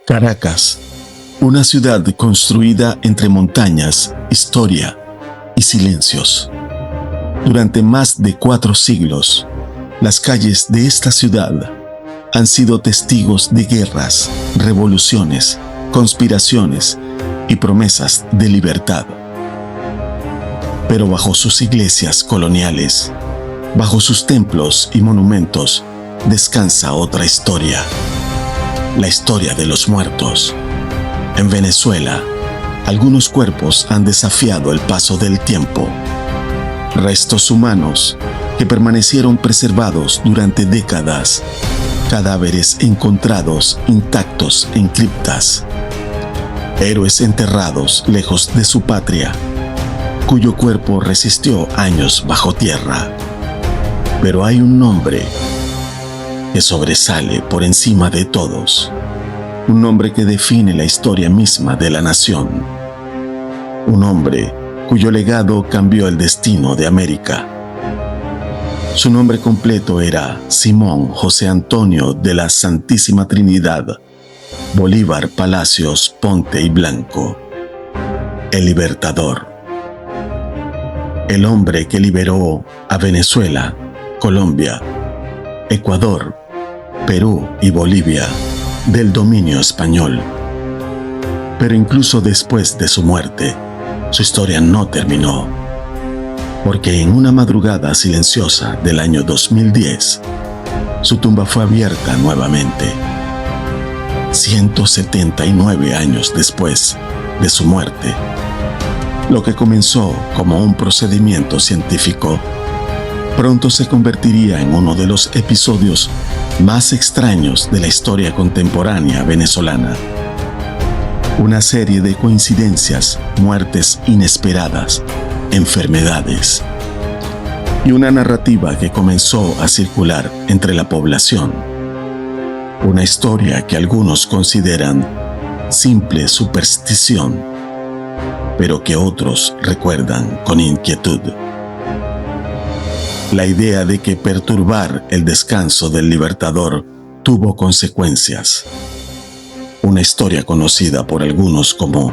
Caracas, una ciudad construida entre montañas, historia y silencios. Durante más de 4 siglos, las calles de esta ciudad han sido testigos de guerras, revoluciones, conspiraciones y promesas de libertad. Pero bajo sus iglesias coloniales, bajo sus templos y monumentos, descansa otra historia. La historia de los muertos. En Venezuela, algunos cuerpos han desafiado el paso del tiempo. Restos humanos que permanecieron preservados durante décadas. Cadáveres encontrados intactos en criptas. Héroes enterrados lejos de su patria, cuyo cuerpo resistió años bajo tierra. Pero hay un nombre que sobresale por encima de todos. Un nombre que define la historia misma de la nación. Un hombre cuyo legado cambió el destino de América. Su nombre completo era Simón José Antonio de la Santísima Trinidad Bolívar Palacios Ponte y Blanco, el Libertador. El hombre que liberó a Venezuela, Colombia, Ecuador, Perú y Bolivia del dominio español. Pero incluso después de su muerte, su historia no terminó, porque en una madrugada silenciosa del año 2010, su tumba fue abierta nuevamente. 179 años después de su muerte, lo que comenzó como un procedimiento científico, pronto se convertiría en uno de los episodios más extraños de la historia contemporánea venezolana. Una serie de coincidencias, muertes inesperadas, enfermedades y una narrativa que comenzó a circular entre la población. Una historia que algunos consideran simple superstición, pero que otros recuerdan con inquietud. La idea de que perturbar el descanso del Libertador tuvo consecuencias. Una historia conocida por algunos como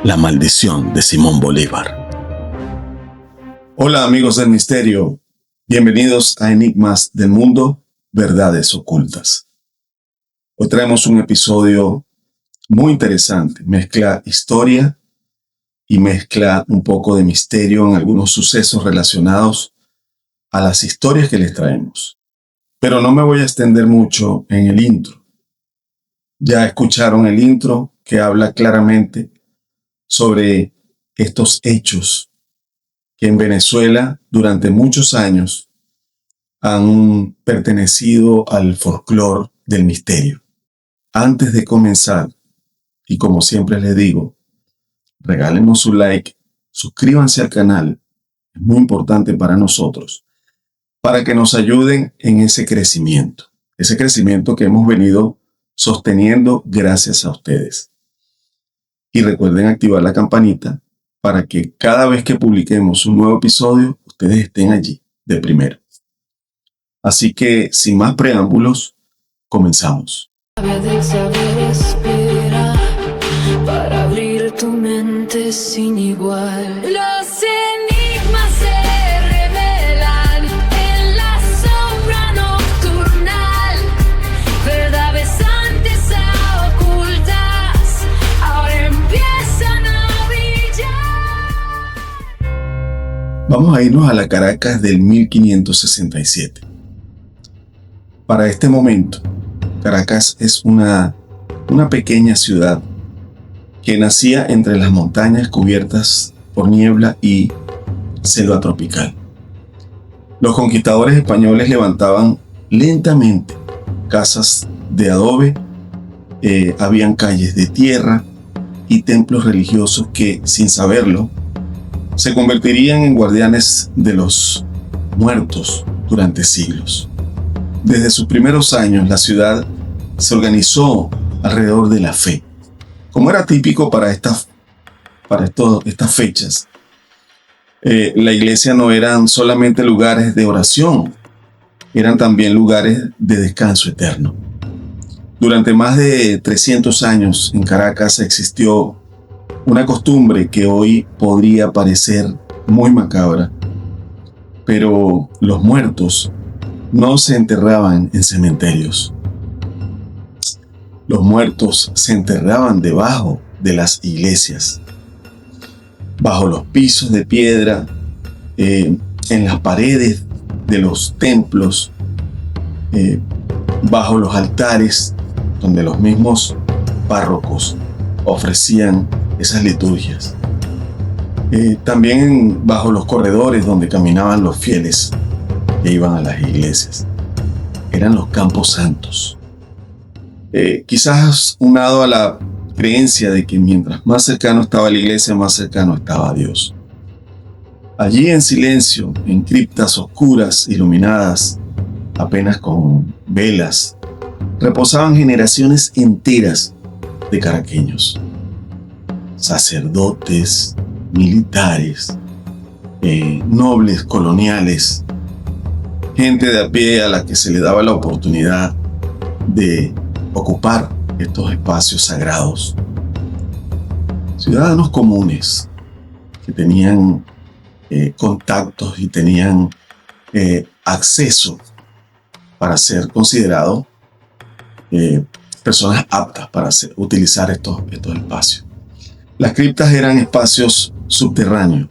la maldición de Simón Bolívar. Hola amigos del misterio, bienvenidos a Enigmas del Mundo, Verdades Ocultas. Hoy traemos un episodio muy interesante, mezcla historia y mezcla un poco de misterio en algunos sucesos relacionados a las historias que les traemos. Pero no me voy a extender mucho en el intro. Ya escucharon el intro que habla claramente sobre estos hechos que en Venezuela durante muchos años han pertenecido al folclore del misterio. Antes de comenzar, y como siempre les digo, regálenos su like, suscríbanse al canal, es muy importante para nosotros, para que nos ayuden en ese crecimiento que hemos venido sosteniendo gracias a ustedes. Y recuerden activar la campanita para que cada vez que publiquemos un nuevo episodio, ustedes estén allí de primero. Así que, sin más preámbulos, comenzamos. Para abrir tu mente sin igual. Los enigmas se revelan en la sombra nocturnal. Verdades antes ocultas ahora empiezan a brillar. Vamos a irnos a la Caracas del 1567. Para este momento, Caracas es una pequeña ciudad que nacía entre las montañas cubiertas por niebla y selva tropical. Los conquistadores españoles levantaban lentamente casas de adobe, habían calles de tierra y templos religiosos que, sin saberlo, se convertirían en guardianes de los muertos durante siglos. Desde sus primeros años, la ciudad se organizó alrededor de la fe. Como era típico para estas fechas, la iglesia no eran solamente lugares de oración, eran también lugares de descanso eterno. Durante más de 300 años en Caracas existió una costumbre que hoy podría parecer muy macabra, pero los muertos no se enterraban en cementerios. Los muertos se enterraban debajo de las iglesias, bajo los pisos de piedra, en las paredes de los templos, bajo los altares donde los mismos párrocos ofrecían esas liturgias. También bajo los corredores donde caminaban los fieles que iban a las iglesias. Eran los campos santos. Quizás unado a la creencia de que mientras más cercano estaba la iglesia, más cercano estaba Dios. Allí en silencio, en criptas oscuras, iluminadas apenas con velas, reposaban generaciones enteras de caraqueños. Sacerdotes, militares, nobles coloniales, gente de a pie a la que se le daba la oportunidad de ocupar estos espacios sagrados. Ciudadanos comunes que tenían contactos y tenían acceso para ser considerados personas aptas para utilizar estos espacios. Las criptas eran espacios subterráneos,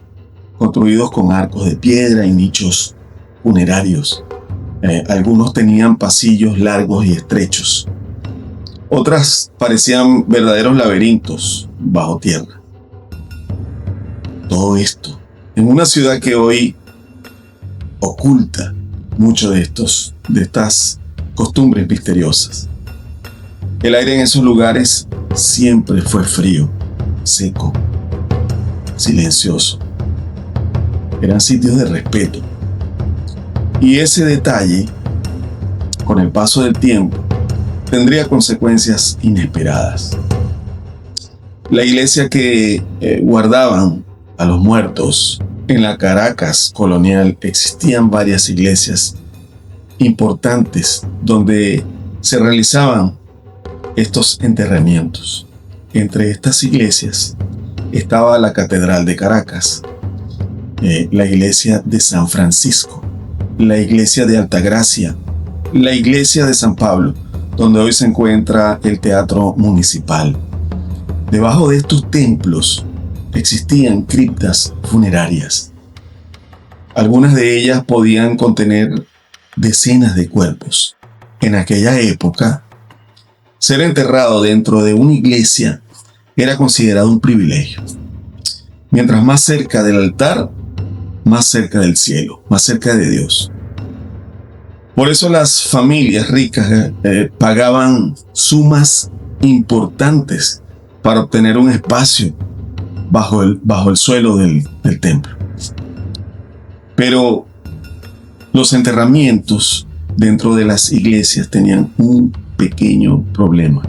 construidos con arcos de piedra y nichos funerarios. Algunos tenían pasillos largos y estrechos. Otras parecían verdaderos laberintos bajo tierra. Todo esto en una ciudad que hoy oculta mucho de estas costumbres misteriosas. El aire en esos lugares siempre fue frío, seco, silencioso. Eran sitios de respeto. Y ese detalle, con el paso del tiempo, tendría consecuencias inesperadas. La iglesia que guardaban a los muertos en la Caracas colonial, existían varias iglesias importantes donde se realizaban estos enterramientos. Entre estas iglesias estaba la Catedral de Caracas, la iglesia de San Francisco, la iglesia de Altagracia, la iglesia de San Pablo, donde hoy se encuentra el Teatro Municipal. Debajo de estos templos existían criptas funerarias. Algunas de ellas podían contener decenas de cuerpos. En aquella época, ser enterrado dentro de una iglesia era considerado un privilegio. Mientras más cerca del altar, más cerca del cielo, más cerca de Dios. Por eso las familias ricas pagaban sumas importantes para obtener un espacio bajo el suelo del templo. Pero los enterramientos dentro de las iglesias tenían un pequeño problema.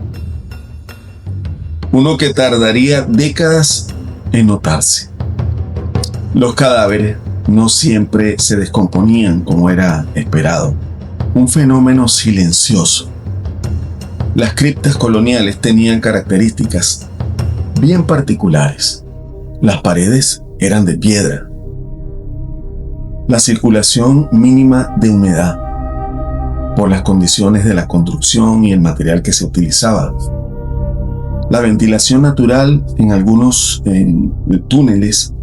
Uno que tardaría décadas en notarse. Los cadáveres no siempre se descomponían como era esperado. Un fenómeno silencioso. Las criptas coloniales tenían características bien particulares. Las paredes eran de piedra. La circulación mínima de humedad por las condiciones de la construcción y el material que se utilizaba. La ventilación natural en algunos túneles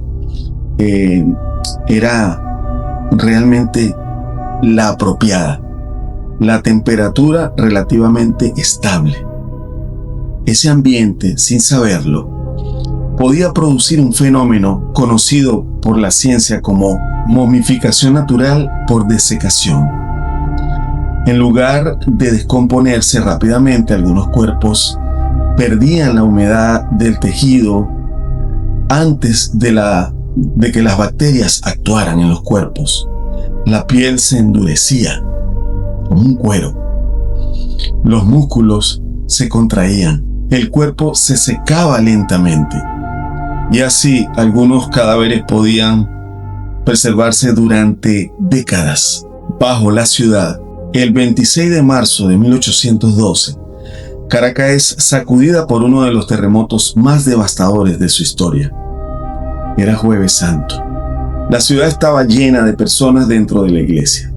era realmente la apropiada. La temperatura relativamente estable. Ese ambiente, sin saberlo, podía producir un fenómeno conocido por la ciencia como momificación natural por desecación. En lugar de descomponerse rápidamente, algunos cuerpos perdían la humedad del tejido antes de que las bacterias actuaran en los cuerpos. La piel se endurecía como un cuero. Los músculos se contraían. El cuerpo se secaba lentamente. Y así algunos cadáveres podían preservarse durante décadas. Bajo la ciudad, el 26 de marzo de 1812, Caracas es sacudida por uno de los terremotos más devastadores de su historia. Era Jueves Santo. La ciudad estaba llena de personas dentro de la iglesia.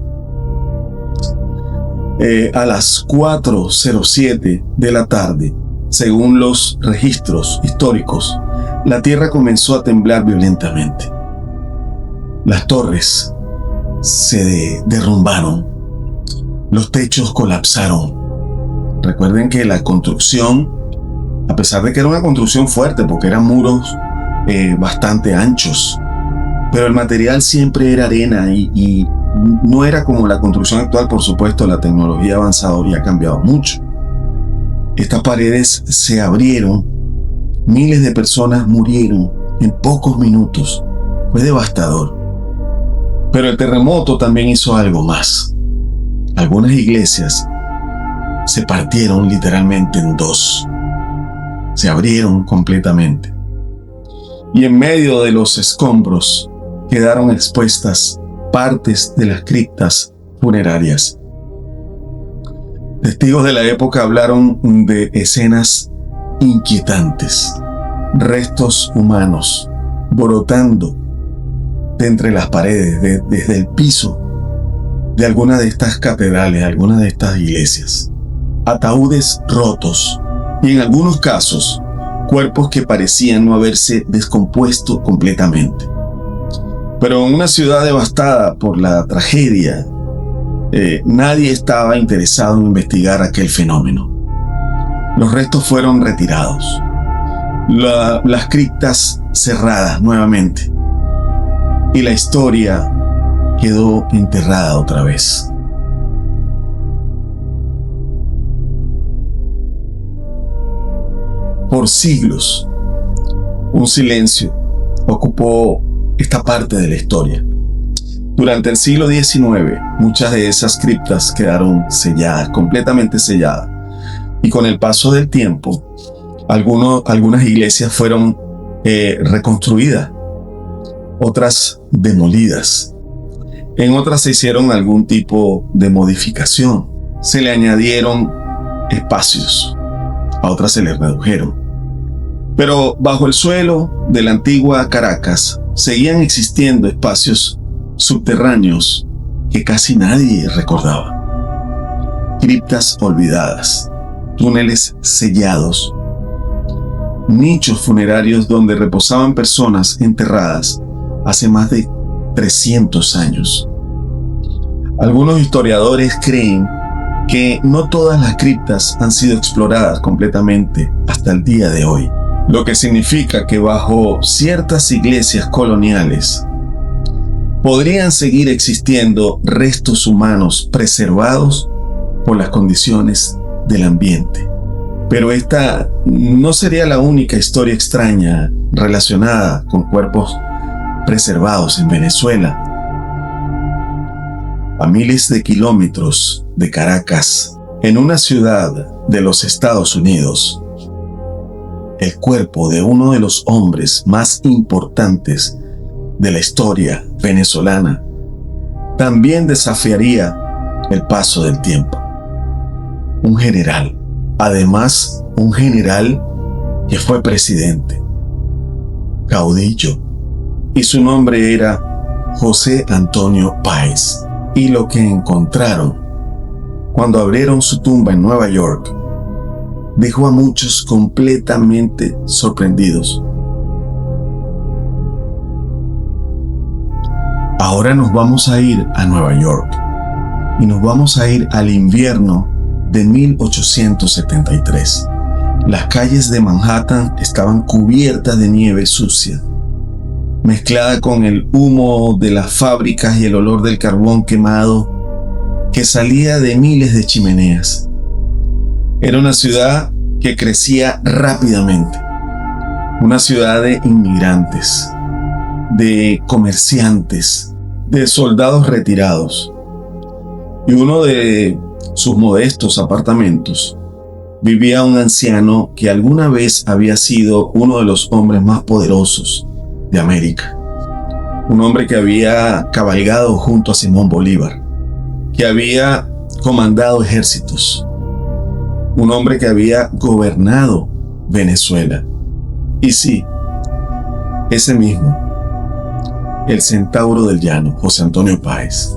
A las 4:07 de la tarde, según los registros históricos, la tierra comenzó a temblar violentamente. Las torres se derrumbaron. Los techos colapsaron. Recuerden que la construcción, a pesar de que era una construcción fuerte, porque eran muros bastante anchos, pero el material siempre era arena y no era como la construcción actual. Por supuesto, la tecnología ha avanzado y ha cambiado mucho. Estas paredes se abrieron, miles de personas murieron en pocos minutos. Fue devastador. Pero el terremoto también hizo algo más. Algunas iglesias se partieron literalmente en dos. Se abrieron completamente. Y en medio de los escombros quedaron expuestas partes de las criptas funerarias. Testigos de la época hablaron de escenas inquietantes, restos humanos brotando de entre las paredes, desde el piso de alguna de estas catedrales, alguna de estas iglesias. Ataúdes rotos y en algunos casos cuerpos que parecían no haberse descompuesto completamente. Pero en una ciudad devastada por la tragedia, nadie estaba interesado en investigar aquel fenómeno. Los restos fueron retirados, las criptas cerradas nuevamente, y la historia quedó enterrada otra vez. Por siglos, un silencio ocupó esta parte de la historia. Durante el siglo XIX, muchas de esas criptas quedaron selladas, completamente selladas. Y con el paso del tiempo, algunas iglesias fueron reconstruidas, otras demolidas. En otras se hicieron algún tipo de modificación. Se le añadieron espacios, a otras se les redujeron. Pero bajo el suelo de la antigua Caracas seguían existiendo espacios subterráneos que casi nadie recordaba. Criptas olvidadas, túneles sellados, nichos funerarios donde reposaban personas enterradas hace más de 300 años. Algunos historiadores creen que no todas las criptas han sido exploradas completamente hasta el día de hoy, lo que significa que bajo ciertas iglesias coloniales podrían seguir existiendo restos humanos preservados por las condiciones del ambiente. Pero esta no sería la única historia extraña relacionada con cuerpos preservados en Venezuela. A miles de kilómetros de Caracas, en una ciudad de los Estados Unidos, el cuerpo de uno de los hombres más importantes de la historia venezolana también desafiaría el paso del tiempo. Un general, además un general que fue presidente, caudillo, y su nombre era José Antonio Páez. Y lo que encontraron cuando abrieron su tumba en Nueva York dejó a muchos completamente sorprendidos. Ahora nos vamos a ir a Nueva York y nos vamos a ir al invierno de 1873. Las calles de Manhattan estaban cubiertas de nieve sucia, mezclada con el humo de las fábricas y el olor del carbón quemado que salía de miles de chimeneas. Era una ciudad que crecía rápidamente, una ciudad de inmigrantes, de comerciantes, de soldados retirados. Y uno de sus modestos apartamentos vivía un anciano que alguna vez había sido uno de los hombres más poderosos de América. Un hombre que había cabalgado junto a Simón Bolívar, que había comandado ejércitos. un hombre que había gobernado Venezuela. Y sí, ese mismo, el centauro del llano, José Antonio Páez.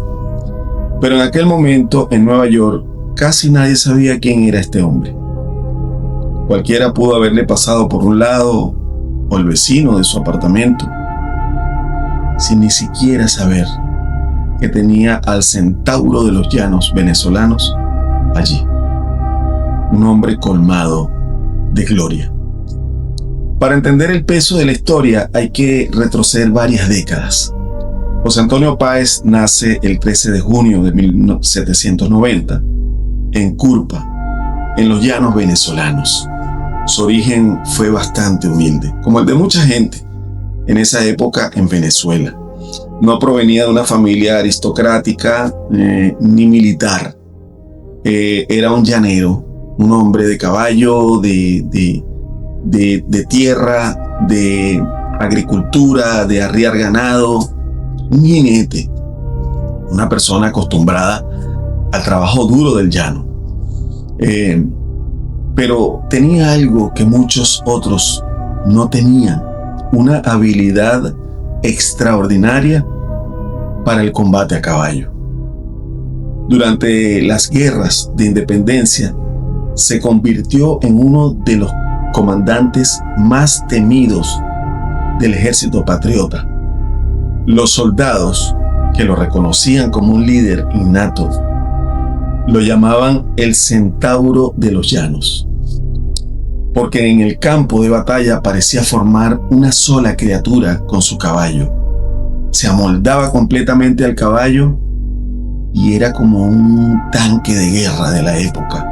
Pero en aquel momento, en Nueva York, casi nadie sabía quién era este hombre. Cualquiera pudo haberle pasado por un lado, o el vecino de su apartamento, sin ni siquiera saber que tenía al centauro de los llanos venezolanos allí. Un hombre colmado de gloria. Para entender el peso de la historia hay que retroceder varias décadas. José Antonio Páez nace el 13 de junio de 1790 en Curpa, en los llanos venezolanos. Su origen fue bastante humilde, como el de mucha gente en esa época en Venezuela. No provenía de una familia aristocrática ni militar. Era un llanero, un hombre de caballo, de tierra, de agricultura, de arriar ganado, un jinete, una persona acostumbrada al trabajo duro del llano. Pero tenía algo que muchos otros no tenían, una habilidad extraordinaria para el combate a caballo. Durante las guerras de independencia, se convirtió en uno de los comandantes más temidos del ejército patriota. Los soldados, que lo reconocían como un líder innato, lo llamaban el centauro de los llanos, porque en el campo de batalla parecía formar una sola criatura con su caballo. Se amoldaba completamente al caballo y era como un tanque de guerra de la época.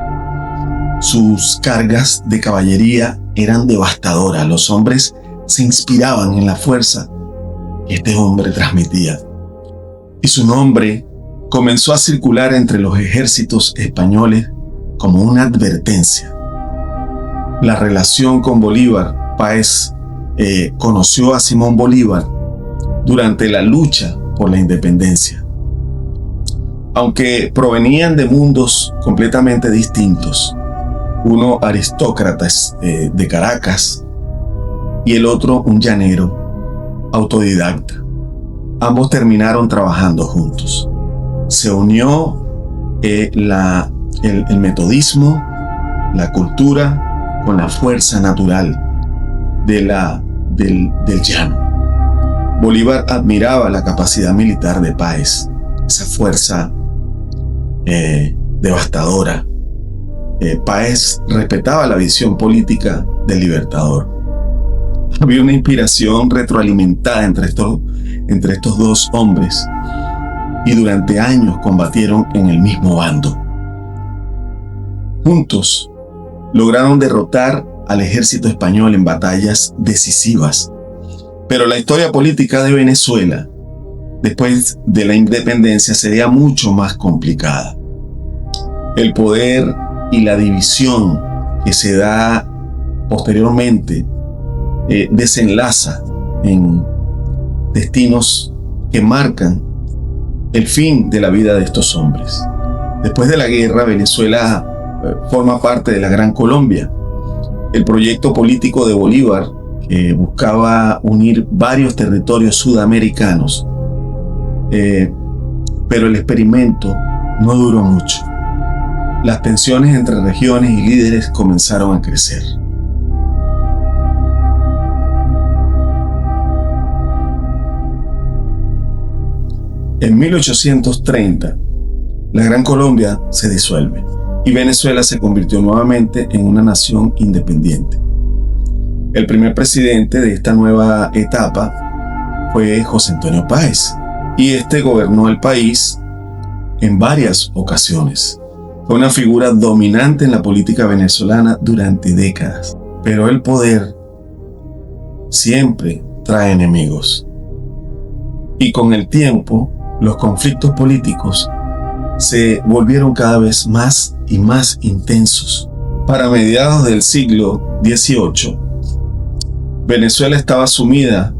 Sus cargas de caballería eran devastadoras. Los hombres se inspiraban en la fuerza que este hombre transmitía. Y su nombre comenzó a circular entre los ejércitos españoles como una advertencia. La relación con Bolívar, Páez conoció a Simón Bolívar durante la lucha por la independencia. Aunque provenían de mundos completamente distintos, uno aristócrata de Caracas y el otro un llanero autodidacta. Ambos terminaron trabajando juntos. Se unió el metodismo, la cultura, con la fuerza natural del llano. Bolívar admiraba la capacidad militar de Páez, esa fuerza devastadora. Páez respetaba la visión política del libertador. Había una inspiración retroalimentada entre estos dos hombres y durante años combatieron en el mismo bando. Juntos lograron derrotar al ejército español en batallas decisivas. Pero la historia política de Venezuela, después de la independencia, sería mucho más complicada. El poder y la división que se da posteriormente desenlaza en destinos que marcan el fin de la vida de estos hombres. Después de la guerra, Venezuela forma parte de la Gran Colombia. El proyecto político de Bolívar, que buscaba unir varios territorios sudamericanos, pero el experimento no duró mucho. Las tensiones entre regiones y líderes comenzaron a crecer. En 1830, la Gran Colombia se disuelve y Venezuela se convirtió nuevamente en una nación independiente. El primer presidente de esta nueva etapa fue José Antonio Páez, y este gobernó el país en varias ocasiones. Fue una figura dominante en la política venezolana durante décadas, pero el poder siempre trae enemigos. Y con el tiempo, los conflictos políticos se volvieron cada vez más y más intensos. Para mediados del siglo XVIII, Venezuela estaba sumida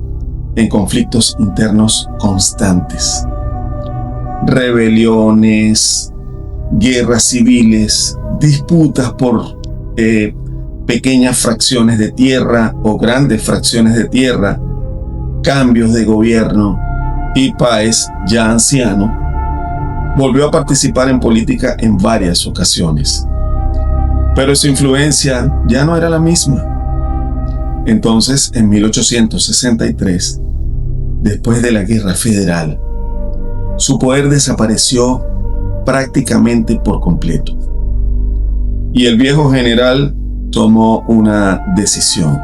en conflictos internos constantes. Rebeliones, guerras civiles, disputas por pequeñas fracciones de tierra o grandes fracciones de tierra, cambios de gobierno, y Páez, ya anciano, volvió a participar en política en varias ocasiones. Pero su influencia ya no era la misma. Entonces, en 1863, después de la Guerra Federal, su poder desapareció prácticamente por completo. Y el viejo general tomó una decisión: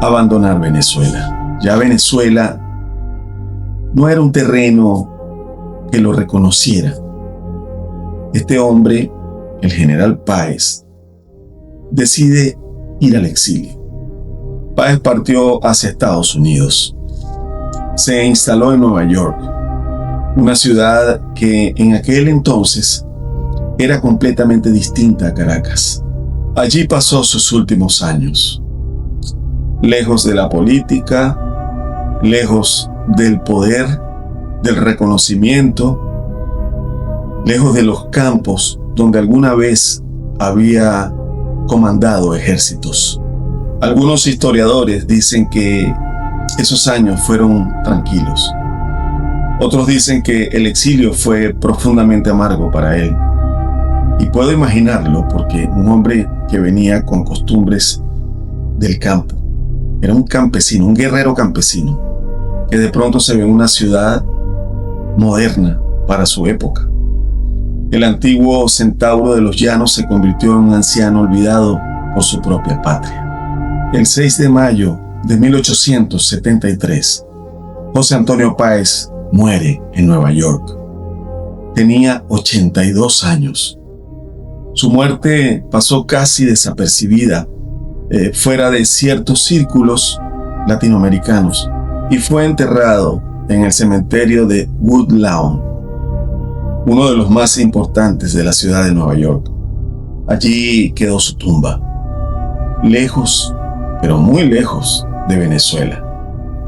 abandonar Venezuela. Ya Venezuela no era un terreno que lo reconociera. Este hombre, el general Páez, decide ir al exilio. Páez partió hacia Estados Unidos. Se instaló en Nueva York, una ciudad que en aquel entonces era completamente distinta a Caracas. Allí pasó sus últimos años, lejos de la política, lejos del poder, del reconocimiento, lejos de los campos donde alguna vez había comandado ejércitos. Algunos historiadores dicen que esos años fueron tranquilos. Otros dicen que el exilio fue profundamente amargo para él. Y puedo imaginarlo porque un hombre que venía con costumbres del campo, era un campesino, un guerrero campesino, que de pronto se ve en una ciudad moderna para su época. El antiguo centauro de los llanos se convirtió en un anciano olvidado por su propia patria. El 6 de mayo de 1873, José Antonio Páez muere en Nueva York. Tenía 82 años. Su muerte pasó casi desapercibida fuera de ciertos círculos latinoamericanos y fue enterrado en el cementerio de Woodlawn, uno de los más importantes de la ciudad de Nueva York. Allí quedó su tumba, lejos, pero muy lejos de Venezuela,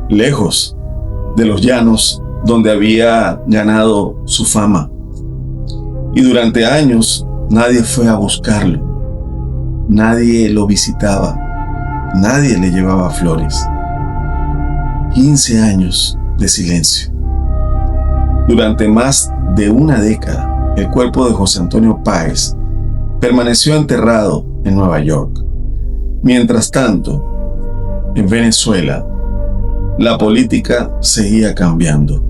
lejos de los llanos donde había ganado su fama. Y durante años nadie fue a buscarlo, nadie lo visitaba, nadie le llevaba flores. 15 años de silencio. Durante más de una década, el cuerpo de José Antonio Páez permaneció enterrado en Nueva York. Mientras tanto, en Venezuela, la política seguía cambiando.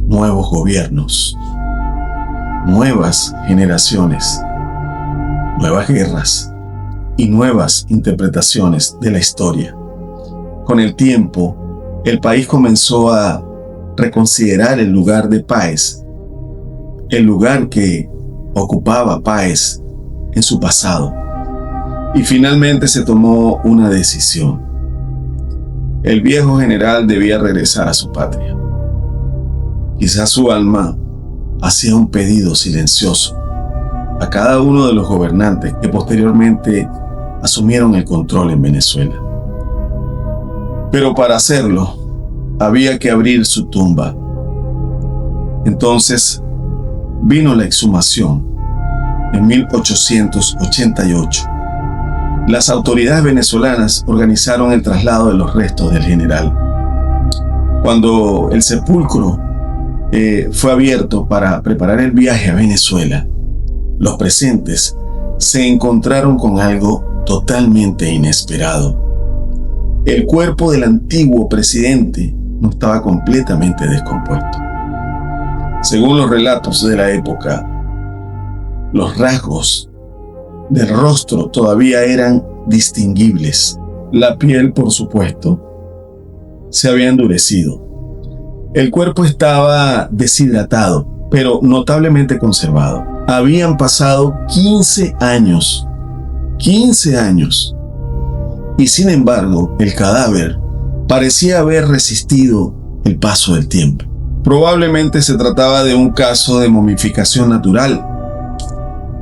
Nuevos gobiernos, nuevas generaciones, nuevas guerras y nuevas interpretaciones de la historia. Con el tiempo, el país comenzó a reconsiderar el lugar de Páez, el lugar que ocupaba Páez en su pasado. Y finalmente se tomó una decisión. El viejo general debía regresar a su patria. Quizás su alma hacía un pedido silencioso a cada uno de los gobernantes que posteriormente asumieron el control en Venezuela. Pero para hacerlo, había que abrir su tumba. Entonces vino la exhumación en 1888. Las autoridades venezolanas organizaron el traslado de los restos del general. Cuando el sepulcro fue abierto para preparar el viaje a Venezuela, los presentes se encontraron con algo totalmente inesperado. El cuerpo del antiguo presidente no estaba completamente descompuesto. Según los relatos de la época, los rasgos del rostro todavía eran distinguibles. La piel, por supuesto, se había endurecido. El cuerpo estaba deshidratado, pero notablemente conservado. Habían pasado 15 años. 15 años. Y sin embargo, el cadáver parecía haber resistido el paso del tiempo. Probablemente se trataba de un caso de momificación natural.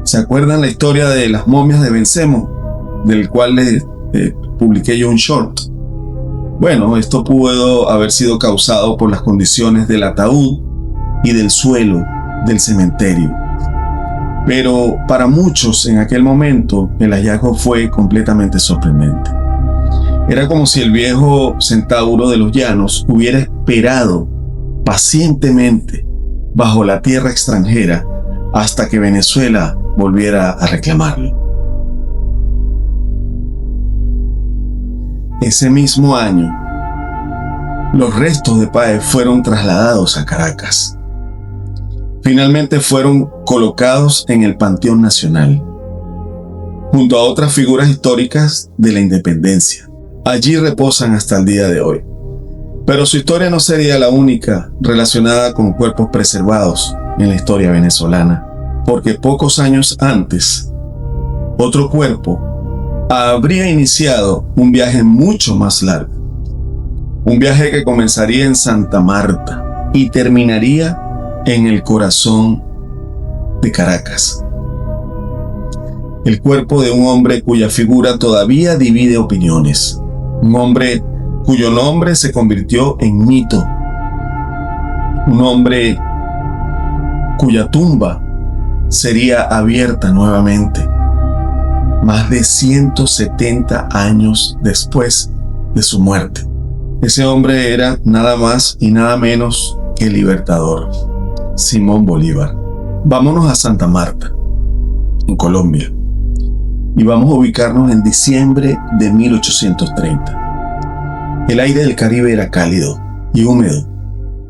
¿Se acuerdan la historia de las momias de Vencemo, del cual les publiqué yo un short? Bueno, esto pudo haber sido causado por las condiciones del ataúd y del suelo del cementerio. Pero para muchos en aquel momento el hallazgo fue completamente sorprendente. Era como si el viejo centauro de los llanos hubiera esperado pacientemente bajo la tierra extranjera hasta que Venezuela volviera a reclamarlo. Ese mismo año, los restos de Páez fueron trasladados a Caracas. Finalmente fueron colocados en el Panteón Nacional, junto a otras figuras históricas de la independencia. Allí reposan hasta el día de hoy. Pero su historia no sería la única relacionada con cuerpos preservados en la historia venezolana, porque pocos años antes, otro cuerpo habría iniciado un viaje mucho más largo. Un viaje que comenzaría en Santa Marta y terminaría en el corazón de Caracas. El cuerpo de un hombre cuya figura todavía divide opiniones. Un hombre cuyo nombre se convirtió en mito. Un hombre cuya tumba sería abierta nuevamente, más de 170 años después de su muerte. Ese hombre era nada más y nada menos que el libertador, Simón Bolívar. Vámonos a Santa Marta, en Colombia, y vamos a ubicarnos en diciembre de 1830. El aire del Caribe era cálido y húmedo,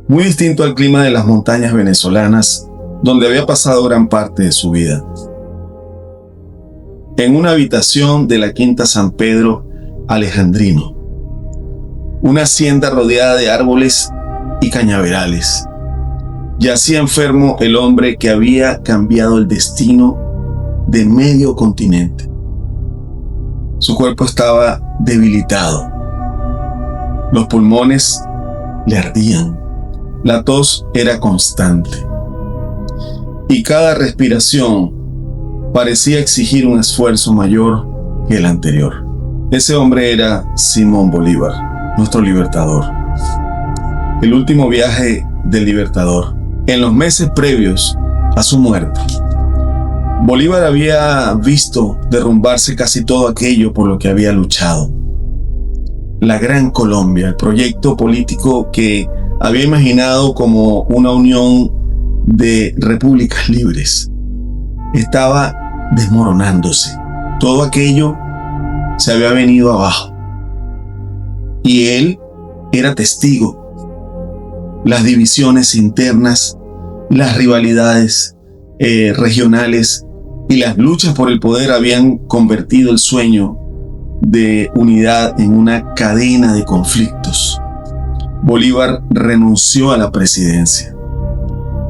muy distinto al clima de las montañas venezolanas, donde había pasado gran parte de su vida. En una habitación de la Quinta San Pedro Alejandrino, una hacienda rodeada de árboles y cañaverales, yacía enfermo el hombre que había cambiado el destino de medio continente. Su cuerpo estaba debilitado. Los pulmones le ardían. La tos era constante. Y cada respiración parecía exigir un esfuerzo mayor que el anterior. Ese hombre era Simón Bolívar, nuestro libertador. El último viaje del libertador. En los meses previos a su muerte, Bolívar había visto derrumbarse casi todo aquello por lo que había luchado. La Gran Colombia, el proyecto político que había imaginado como una unión de repúblicas libres, estaba desmoronándose. Todo aquello se había venido abajo. Y él era testigo. Las divisiones internas, las rivalidades regionales y las luchas por el poder habían convertido el sueño de unidad en una cadena de conflictos. Bolívar renunció a la presidencia.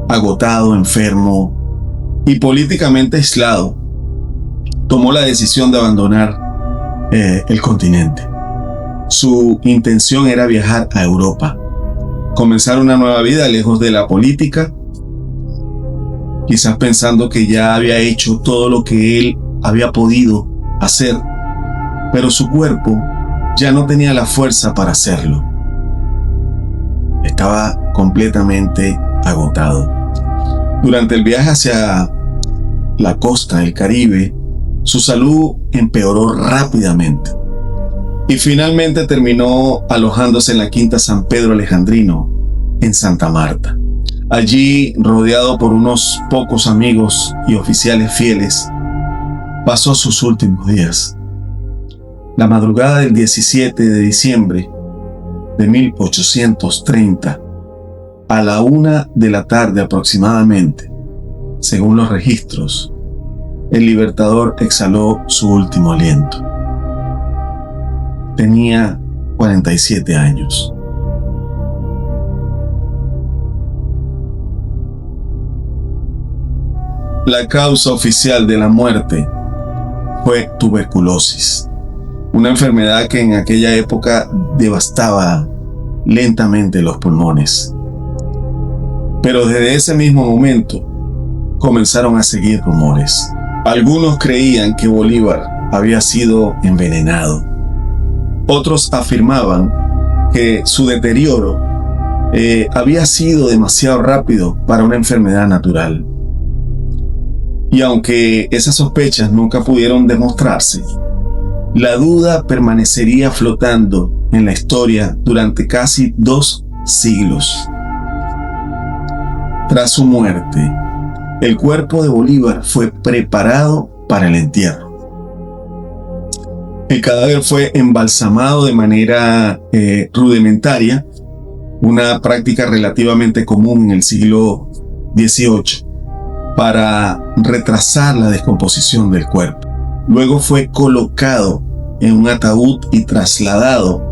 Agotado, enfermo y políticamente aislado, tomó la decisión de abandonar el continente. Su intención era viajar a Europa, comenzar una nueva vida lejos de la política, quizás pensando que ya había hecho todo lo que él había podido hacer, pero su cuerpo ya no tenía la fuerza para hacerlo. Estaba completamente agotado. Durante el viaje hacia la costa del Caribe, su salud empeoró rápidamente y finalmente terminó alojándose en la Quinta San Pedro Alejandrino, en Santa Marta. Allí, rodeado por unos pocos amigos y oficiales fieles, pasó sus últimos días. La madrugada del 17 de diciembre de 1830, a la 1 de la tarde aproximadamente, según los registros, el libertador exhaló su último aliento. Tenía 47 años. La causa oficial de la muerte fue tuberculosis, una enfermedad que en aquella época devastaba lentamente los pulmones. Pero desde ese mismo momento comenzaron a seguir rumores. Algunos creían que Bolívar había sido envenenado. Otros afirmaban que su deterioro había sido demasiado rápido para una enfermedad natural. Y aunque esas sospechas nunca pudieron demostrarse, la duda permanecería flotando en la historia durante casi 2 siglos. Tras su muerte, el cuerpo de Bolívar fue preparado para el entierro. El cadáver fue embalsamado de manera rudimentaria, una práctica relativamente común en el siglo XVIII, para retrasar la descomposición del cuerpo. Luego fue colocado en un ataúd y trasladado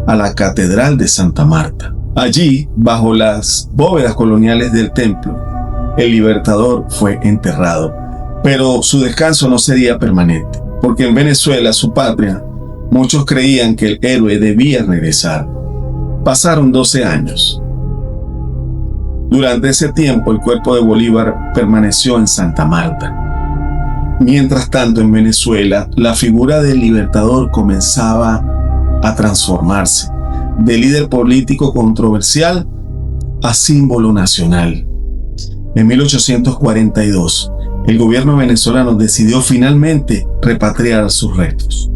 a la Catedral de Santa Marta. Allí, bajo las bóvedas coloniales del templo, el Libertador fue enterrado. Pero su descanso no sería permanente, porque en Venezuela, su patria, muchos creían que el héroe debía regresar. Pasaron 12 años. Durante ese tiempo, el cuerpo de Bolívar permaneció en Santa Marta. Mientras tanto, en Venezuela, la figura del Libertador comenzaba a transformarse, de líder político controversial a símbolo nacional. En 1842, el gobierno venezolano decidió finalmente repatriar sus restos.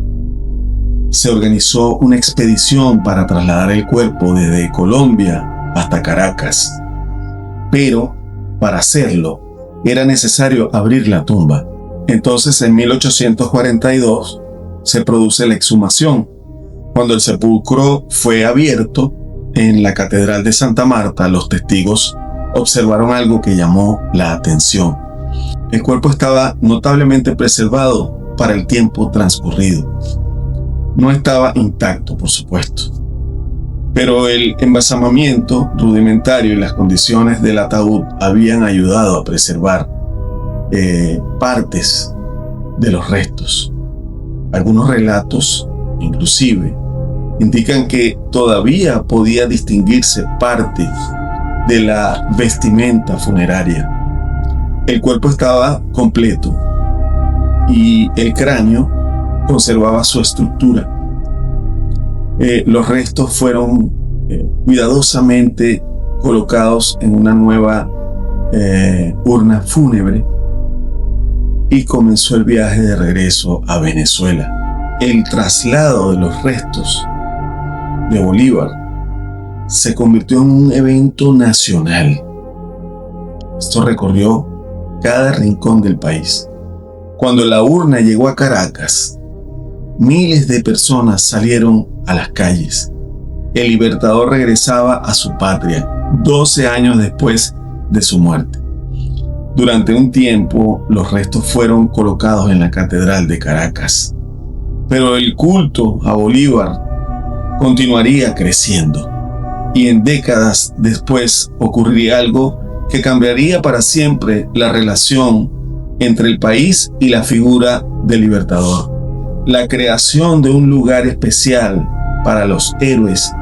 Se organizó una expedición para trasladar el cuerpo desde Colombia hasta Caracas. Pero, para hacerlo, era necesario abrir la tumba. Entonces, en 1842, se produce la exhumación. Cuando el sepulcro fue abierto en la Catedral de Santa Marta, los testigos observaron algo que llamó la atención. El cuerpo estaba notablemente preservado para el tiempo transcurrido. No estaba intacto, por supuesto, pero el embalsamamiento rudimentario y las condiciones del ataúd habían ayudado a preservar partes de los restos. Algunos relatos, inclusive, indican que todavía podía distinguirse parte de la vestimenta funeraria. El cuerpo estaba completo y el cráneo conservaba su estructura. Los restos fueron cuidadosamente colocados en una nueva urna fúnebre y comenzó el viaje de regreso a Venezuela. El traslado de los restos de Bolívar se convirtió en un evento nacional. Esto recorrió cada rincón del país. Cuando la urna llegó a Caracas, miles de personas salieron a las calles. El Libertador regresaba a su patria 12 años después de su muerte. Durante un tiempo, los restos fueron colocados en la Catedral de Caracas. Pero el culto a Bolívar continuaría creciendo. Y en décadas después ocurriría algo que cambiaría para siempre la relación entre el país y la figura del Libertador. La creación de un lugar especial para los héroes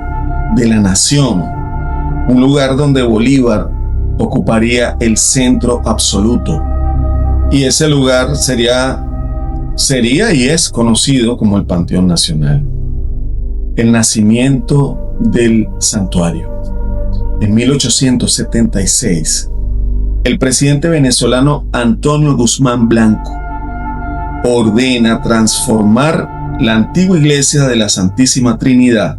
de la nación, un lugar donde Bolívar ocuparía el centro absoluto, y ese lugar sería y es conocido como el Panteón Nacional. El nacimiento del santuario. En 1876, el presidente venezolano Antonio Guzmán Blanco ordena transformar la antigua iglesia de la Santísima Trinidad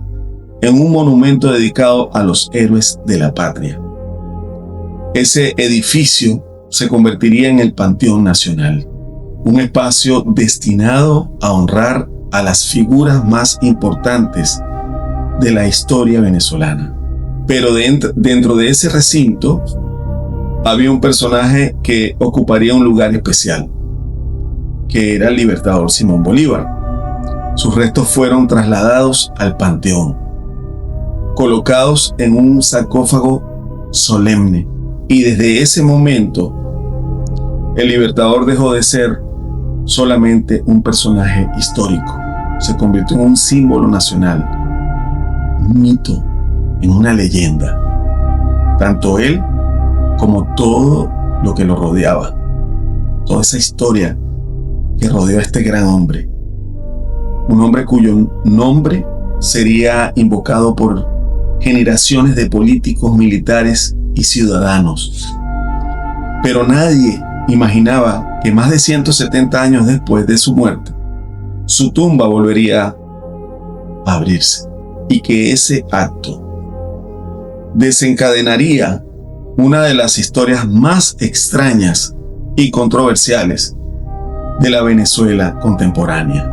en un monumento dedicado a los héroes de la patria. Ese edificio se convertiría en el Panteón Nacional, un espacio destinado a honrar a las figuras más importantes de la historia venezolana. Pero dentro de ese recinto había un personaje que ocuparía un lugar especial, que era el Libertador Simón Bolívar. Sus restos fueron trasladados al Panteón, colocados en un sarcófago solemne, y desde ese momento el Libertador dejó de ser solamente un personaje histórico, se convirtió en un símbolo nacional, un mito, en una leyenda. Tanto él como todo lo que lo rodeaba, toda esa historia que rodeó a este gran hombre, un hombre cuyo nombre sería invocado por generaciones de políticos, militares y ciudadanos. Pero nadie imaginaba que más de 170 años después de su muerte, su tumba volvería a abrirse y que ese acto desencadenaría una de las historias más extrañas y controversiales de la Venezuela contemporánea.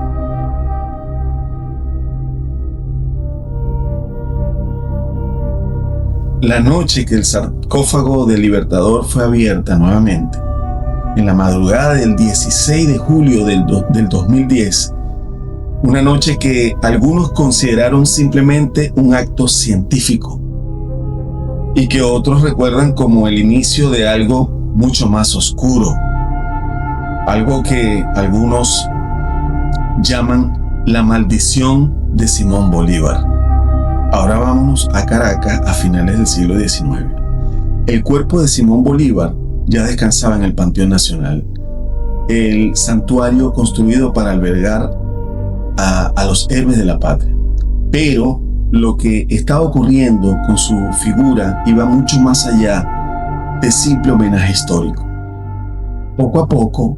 La noche que el sarcófago del Libertador fue abierta nuevamente, en la madrugada del 16 de julio del 2010, una noche que algunos consideraron simplemente un acto científico y que otros recuerdan como el inicio de algo mucho más oscuro, algo que algunos llaman la maldición de Simón Bolívar. Ahora vámonos a Caracas a finales del siglo XIX. El cuerpo de Simón Bolívar ya descansaba en el Panteón Nacional, el santuario construido para albergar a los héroes de la patria. Pero lo que estaba ocurriendo con su figura iba mucho más allá de simple homenaje histórico. Poco a poco,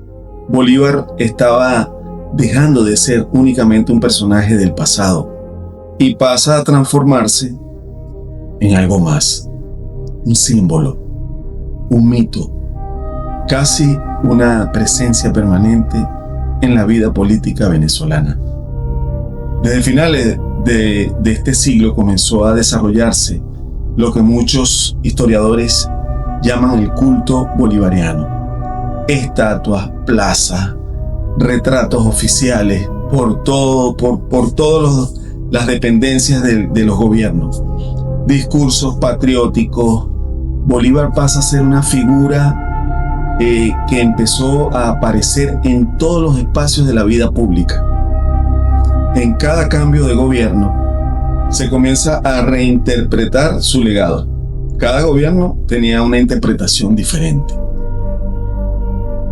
Bolívar estaba dejando de ser únicamente un personaje del pasado y pasa a transformarse en algo más, un símbolo, un mito, casi una presencia permanente en la vida política venezolana. Desde finales de este siglo comenzó a desarrollarse lo que muchos historiadores llaman el culto bolivariano. Estatuas, plazas, retratos oficiales por todas las dependencias de los gobiernos, discursos patrióticos. Bolívar pasa a ser una figura que empezó a aparecer en todos los espacios de la vida pública. En cada cambio de gobierno se comienza a reinterpretar su legado. Cada gobierno tenía una interpretación diferente.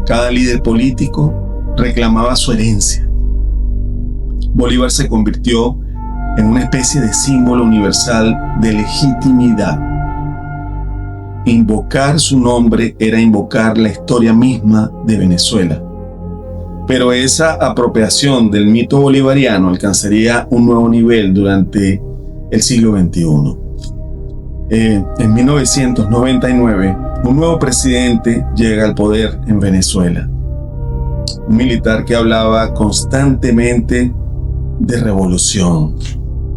Cada líder político reclamaba su herencia. Bolívar se convirtió en una especie de símbolo universal de legitimidad. Invocar su nombre era invocar la historia misma de Venezuela. Pero esa apropiación del mito bolivariano alcanzaría un nuevo nivel durante el siglo XXI. En 1999, un nuevo presidente llega al poder en Venezuela. Un militar que hablaba constantemente de revolución.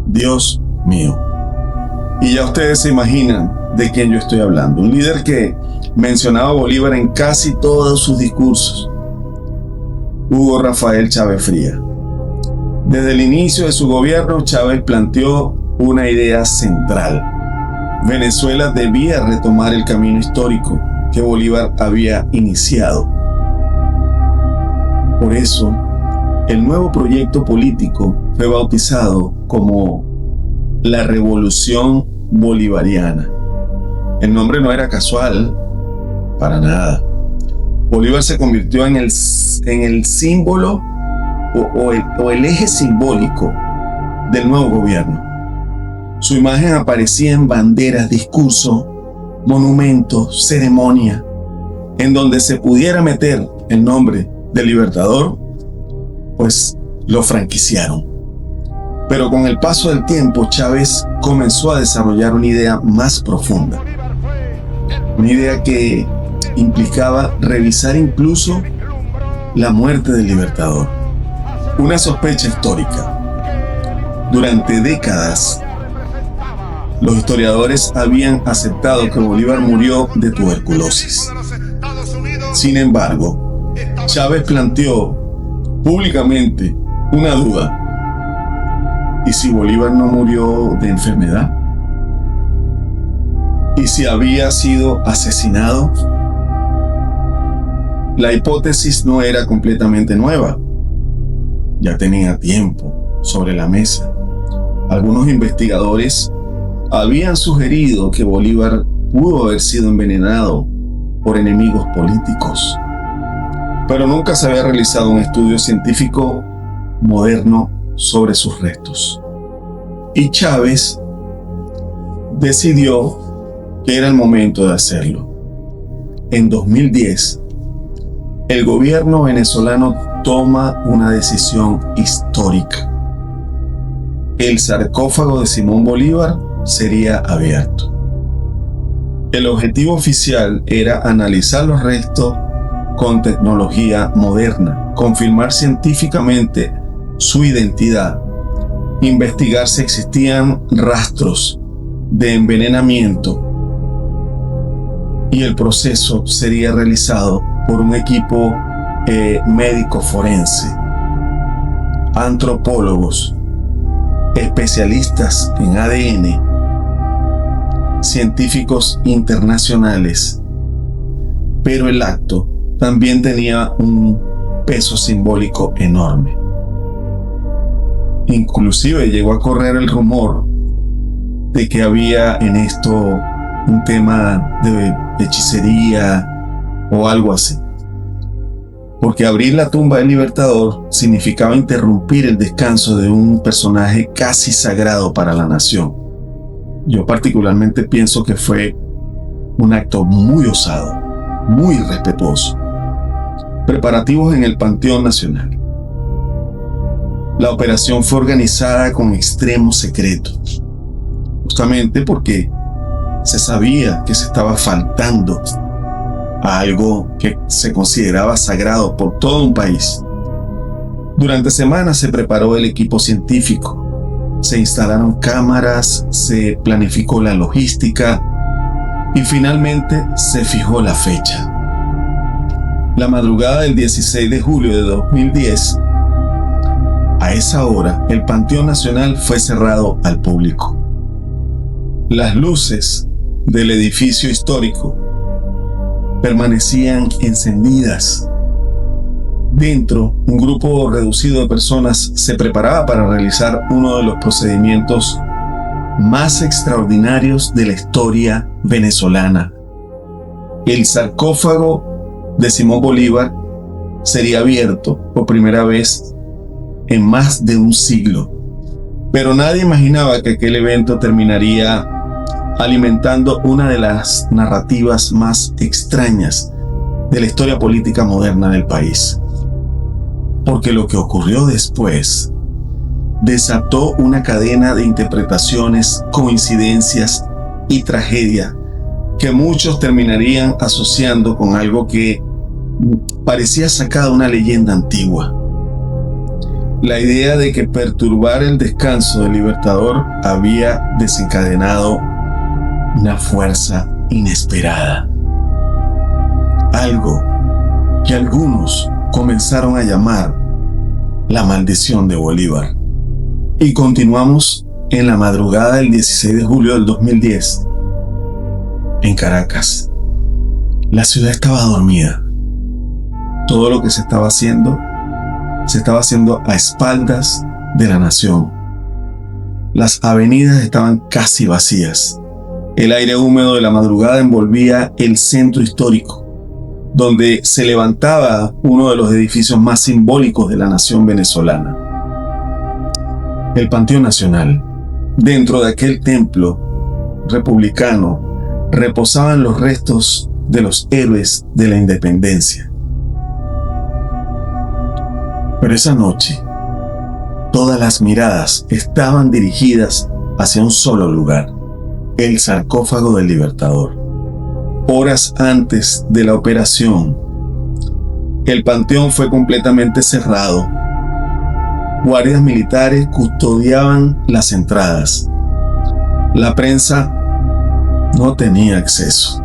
Dios mío. Y ya ustedes se imaginan de quién yo estoy hablando. Un líder que mencionaba a Bolívar en casi todos sus discursos. Hugo Rafael Chávez Frías. Desde el inicio de su gobierno, Chávez planteó una idea central. Venezuela debía retomar el camino histórico que Bolívar había iniciado. Por eso, el nuevo proyecto político fue bautizado como la Revolución Bolivariana. El nombre no era casual, para nada. Bolívar se convirtió en el símbolo o el eje simbólico del nuevo gobierno. Su imagen aparecía en banderas, discursos, monumentos, ceremonia, en donde se pudiera meter el nombre del Libertador, pues lo franquiciaron. Pero con el paso del tiempo, Chávez comenzó a desarrollar una idea más profunda. Una idea que implicaba revisar incluso la muerte del Libertador. Una sospecha histórica. Durante décadas, los historiadores habían aceptado que Bolívar murió de tuberculosis. Sin embargo, Chávez planteó públicamente una duda. ¿Y si Bolívar no murió de enfermedad? ¿Y si había sido asesinado? La hipótesis no era completamente nueva. Ya tenía tiempo sobre la mesa. Algunos investigadores habían sugerido que Bolívar pudo haber sido envenenado por enemigos políticos, pero nunca se había realizado un estudio científico moderno sobre sus restos. Y Chávez decidió que era el momento de hacerlo. En 2010, el gobierno venezolano toma una decisión histórica. El sarcófago de Simón Bolívar sería abierto. El objetivo oficial era analizar los restos con tecnología moderna, confirmar científicamente su identidad, investigar si existían rastros de envenenamiento, y el proceso sería realizado por un equipo médico forense, antropólogos, especialistas en ADN, científicos internacionales. Pero el acto también tenía un peso simbólico enorme. Inclusive llegó a correr el rumor de que había en esto un tema de hechicería o algo así. Porque abrir la tumba del Libertador significaba interrumpir el descanso de un personaje casi sagrado para la nación. Yo particularmente pienso que fue un acto muy osado, muy respetuoso. Preparativos en el Panteón Nacional. La operación fue organizada con extremo secreto, justamente porque se sabía que se estaba faltando a algo que se consideraba sagrado por todo un país. Durante semanas se preparó el equipo científico, se instalaron cámaras, se planificó la logística y finalmente se fijó la fecha. La madrugada del 16 de julio de 2010, a esa hora, el Panteón Nacional fue cerrado al público. Las luces del edificio histórico permanecían encendidas. Dentro, un grupo reducido de personas se preparaba para realizar uno de los procedimientos más extraordinarios de la historia venezolana. El sarcófago de Simón Bolívar sería abierto por primera vez en más de un siglo. Pero nadie imaginaba que aquel evento terminaría alimentando una de las narrativas más extrañas de la historia política moderna del país. Porque lo que ocurrió después desató una cadena de interpretaciones, coincidencias y tragedia que muchos terminarían asociando con algo que parecía sacado de una leyenda antigua. La idea de que perturbar el descanso del Libertador había desencadenado una fuerza inesperada. Algo que algunos comenzaron a llamar la maldición de Bolívar. Y continuamos en la madrugada del 16 de julio del 2010, en Caracas. La ciudad estaba dormida. Todo lo que se estaba haciendo a espaldas de la nación. Las avenidas estaban casi vacías. El aire húmedo de la madrugada envolvía el centro histórico, donde se levantaba uno de los edificios más simbólicos de la nación venezolana, el Panteón Nacional. Dentro de aquel templo republicano reposaban los restos de los héroes de la independencia. Pero esa noche, todas las miradas estaban dirigidas hacia un solo lugar: el sarcófago del Libertador. Horas antes de la operación, el panteón fue completamente cerrado. Guardias militares custodiaban las entradas. La prensa no tenía acceso.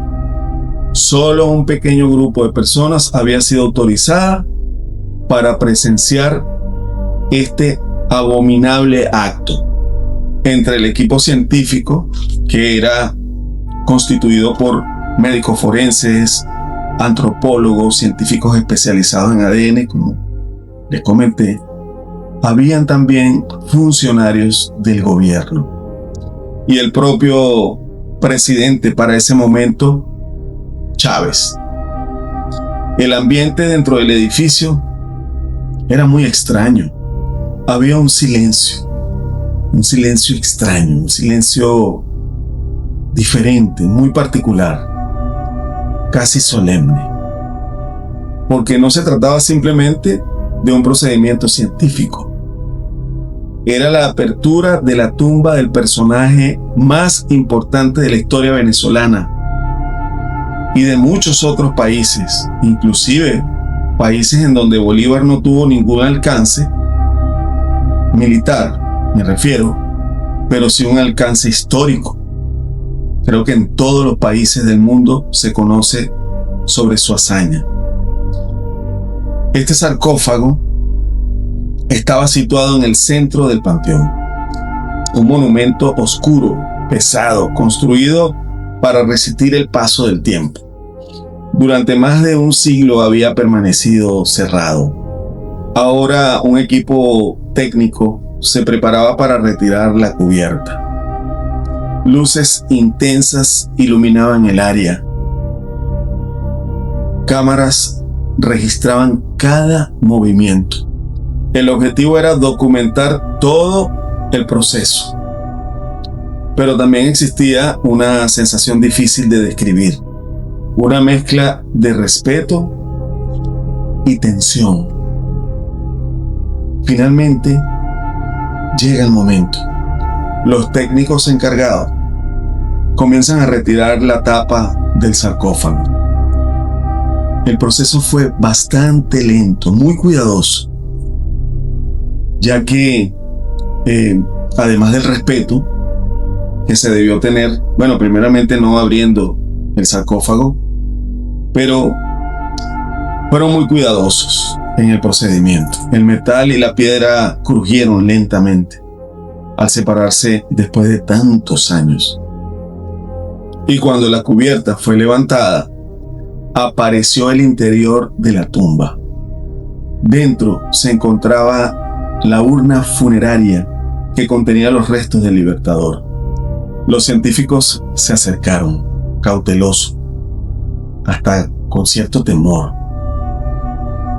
Solo un pequeño grupo de personas había sido autorizada para presenciar este abominable acto. Entre el equipo científico, que era constituido por médicos forenses, antropólogos, científicos especializados en ADN, como les comenté, habían también funcionarios del gobierno. Y el propio presidente para ese momento, Chávez. El ambiente dentro del edificio era muy extraño. Había un silencio extraño, un silencio diferente, muy particular, casi solemne. porque no se trataba simplemente de un procedimiento científico. Era la apertura de la tumba del personaje más importante de la historia venezolana y de muchos otros países, inclusive países en donde Bolívar no tuvo ningún alcance militar, me refiero, pero sí un alcance histórico. Creo que en todos los países del mundo se conoce sobre su hazaña. Este sarcófago estaba situado en el centro del panteón, un monumento oscuro, pesado, construido para resistir el paso del tiempo. Durante más de un siglo había permanecido cerrado. Ahora un equipo técnico se preparaba para retirar la cubierta. Luces intensas iluminaban el área. Cámaras registraban cada movimiento. El objetivo era documentar todo el proceso. Pero también existía una sensación difícil de describir. Una mezcla de respeto y tensión. Finalmente, llega el momento. Los técnicos encargados comienzan a retirar la tapa del sarcófago. El proceso fue bastante lento, muy cuidadoso, ya que, además del respeto que se debió tener, primeramente no abriendo el sarcófago, pero fueron muy cuidadosos en el procedimiento. El metal y la piedra crujieron lentamente al separarse después de tantos años. Y cuando la cubierta fue levantada, apareció el interior de la tumba. Dentro se encontraba la urna funeraria que contenía los restos del Libertador. Los científicos se acercaron, cautelosos, hasta con cierto temor.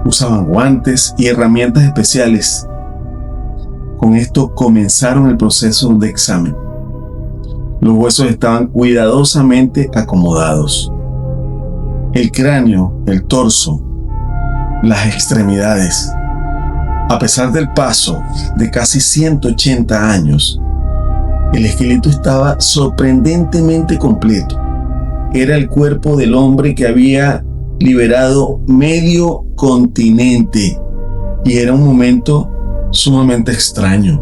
Usaban guantes y herramientas especiales. Con esto comenzaron el proceso de examen. Los huesos estaban cuidadosamente acomodados. El cráneo, el torso, las extremidades. A pesar del paso de casi 180 años, el esqueleto estaba sorprendentemente completo. Era el cuerpo del hombre que había liberado medio continente y era un momento sumamente extraño.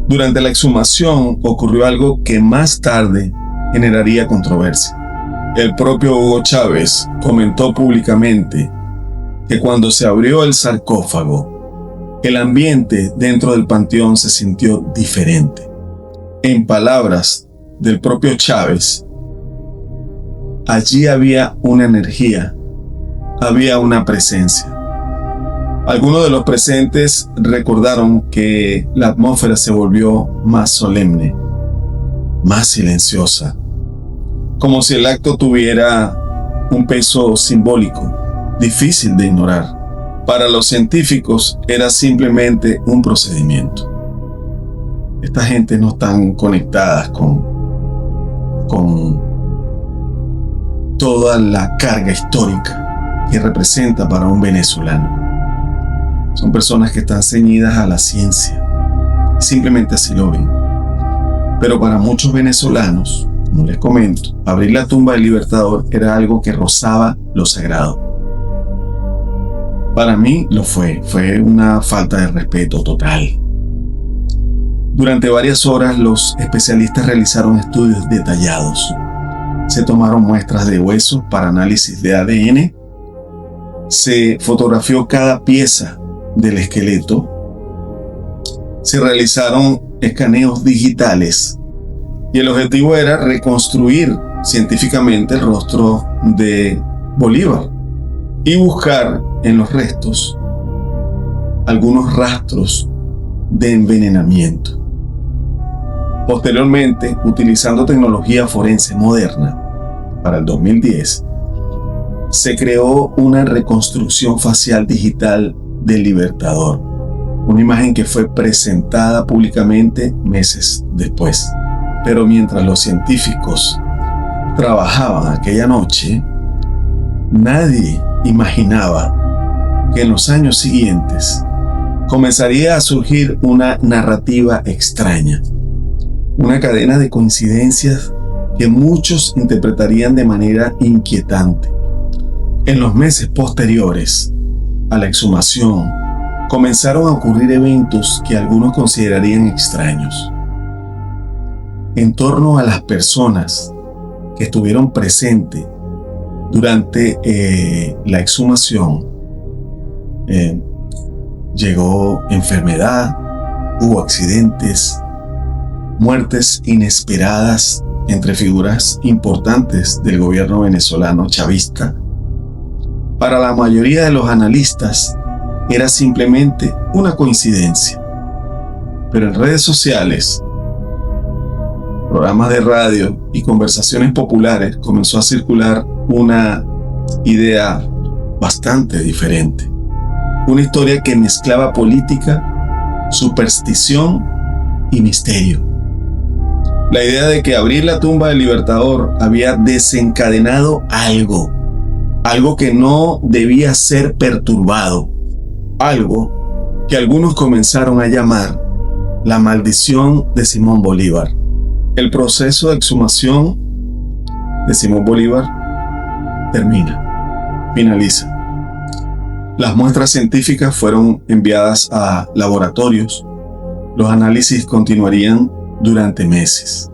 Durante la exhumación ocurrió algo que más tarde generaría controversia. El propio Hugo Chávez comentó públicamente que cuando se abrió el sarcófago, el ambiente dentro del panteón se sintió diferente. En palabras del propio Chávez, allí había una energía, había una presencia. Algunos de los presentes recordaron que la atmósfera se volvió más solemne, más silenciosa, como si el acto tuviera un peso simbólico, difícil de ignorar. Para los científicos era simplemente un procedimiento. Esta gente no están conectadas con toda la carga histórica que representa para un venezolano. Son personas que están ceñidas a la ciencia. Simplemente así lo ven. Pero para muchos venezolanos, como les comento, abrir la tumba del Libertador era algo que rozaba lo sagrado. Para mí lo fue. Fue una falta de respeto total. Durante varias horas los especialistas realizaron estudios detallados. Se tomaron muestras de huesos para análisis de ADN. Se fotografió cada pieza del esqueleto. Se realizaron escaneos digitales y el objetivo era reconstruir científicamente el rostro de Bolívar y buscar en los restos algunos rastros de envenenamiento. Posteriormente, utilizando tecnología forense moderna, para el 2010, se creó una reconstrucción facial digital del Libertador, una imagen que fue presentada públicamente meses después. Pero mientras los científicos trabajaban aquella noche, nadie imaginaba que en los años siguientes comenzaría a surgir una narrativa extraña, una cadena de coincidencias que muchos interpretarían de manera inquietante. En los meses posteriores a la exhumación, comenzaron a ocurrir eventos que algunos considerarían extraños. En torno a las personas que estuvieron presentes durante la exhumación, llegó enfermedad, hubo accidentes, muertes inesperadas entre figuras importantes del gobierno venezolano chavista. Para la mayoría de los analistas era simplemente una coincidencia. Pero en redes sociales, programas de radio y conversaciones populares comenzó a circular una idea bastante diferente. Una historia que mezclaba política, superstición y misterio. La idea de que abrir la tumba del Libertador había desencadenado algo que no debía ser perturbado, algo que algunos comenzaron a llamar la maldición de Simón Bolívar. El proceso de exhumación de Simón Bolívar finaliza. Las muestras científicas fueron enviadas a laboratorios. Los análisis continuarían durante meses.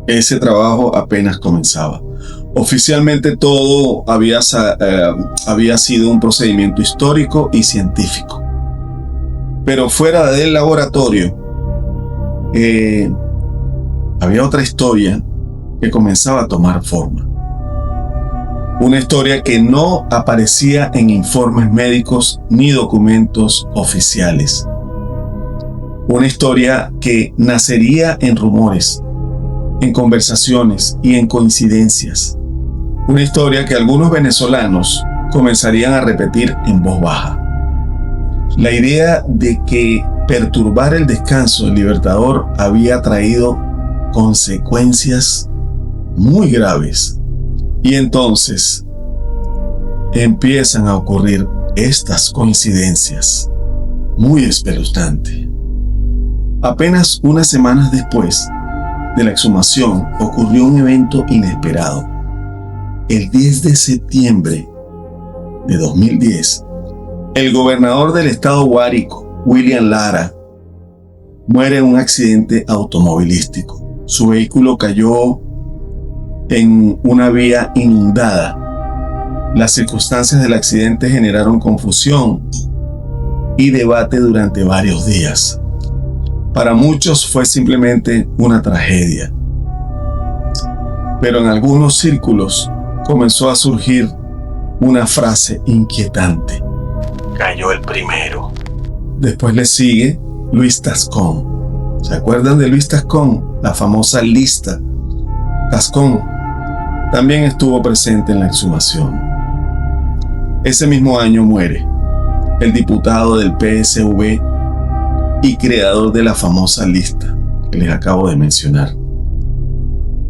Ese trabajo apenas comenzaba. Oficialmente todo había sido un procedimiento histórico y científico. Pero fuera del laboratorio, había otra historia que comenzaba a tomar forma. Una historia que no aparecía en informes médicos ni documentos oficiales. Una historia que nacería en rumores, en conversaciones y en coincidencias. Una historia que algunos venezolanos comenzarían a repetir en voz baja. La idea de que perturbar el descanso del Libertador había traído consecuencias muy graves. Y entonces empiezan a ocurrir estas coincidencias muy espeluznantes. Apenas unas semanas después de la exhumación ocurrió un evento inesperado. El 10 de septiembre de 2010, el gobernador del estado Guárico, William Lara, muere en un accidente automovilístico. Su vehículo cayó en una vía inundada. Las circunstancias del accidente generaron confusión y debate durante varios días. Para muchos fue simplemente una tragedia. Pero en algunos círculos comenzó a surgir una frase inquietante. Cayó el primero. Después le sigue Luis Tascón. ¿Se acuerdan de Luis Tascón? La famosa lista. Tascón también estuvo presente en la exhumación. Ese mismo año muere el diputado del PSV y creador de la famosa lista que les acabo de mencionar.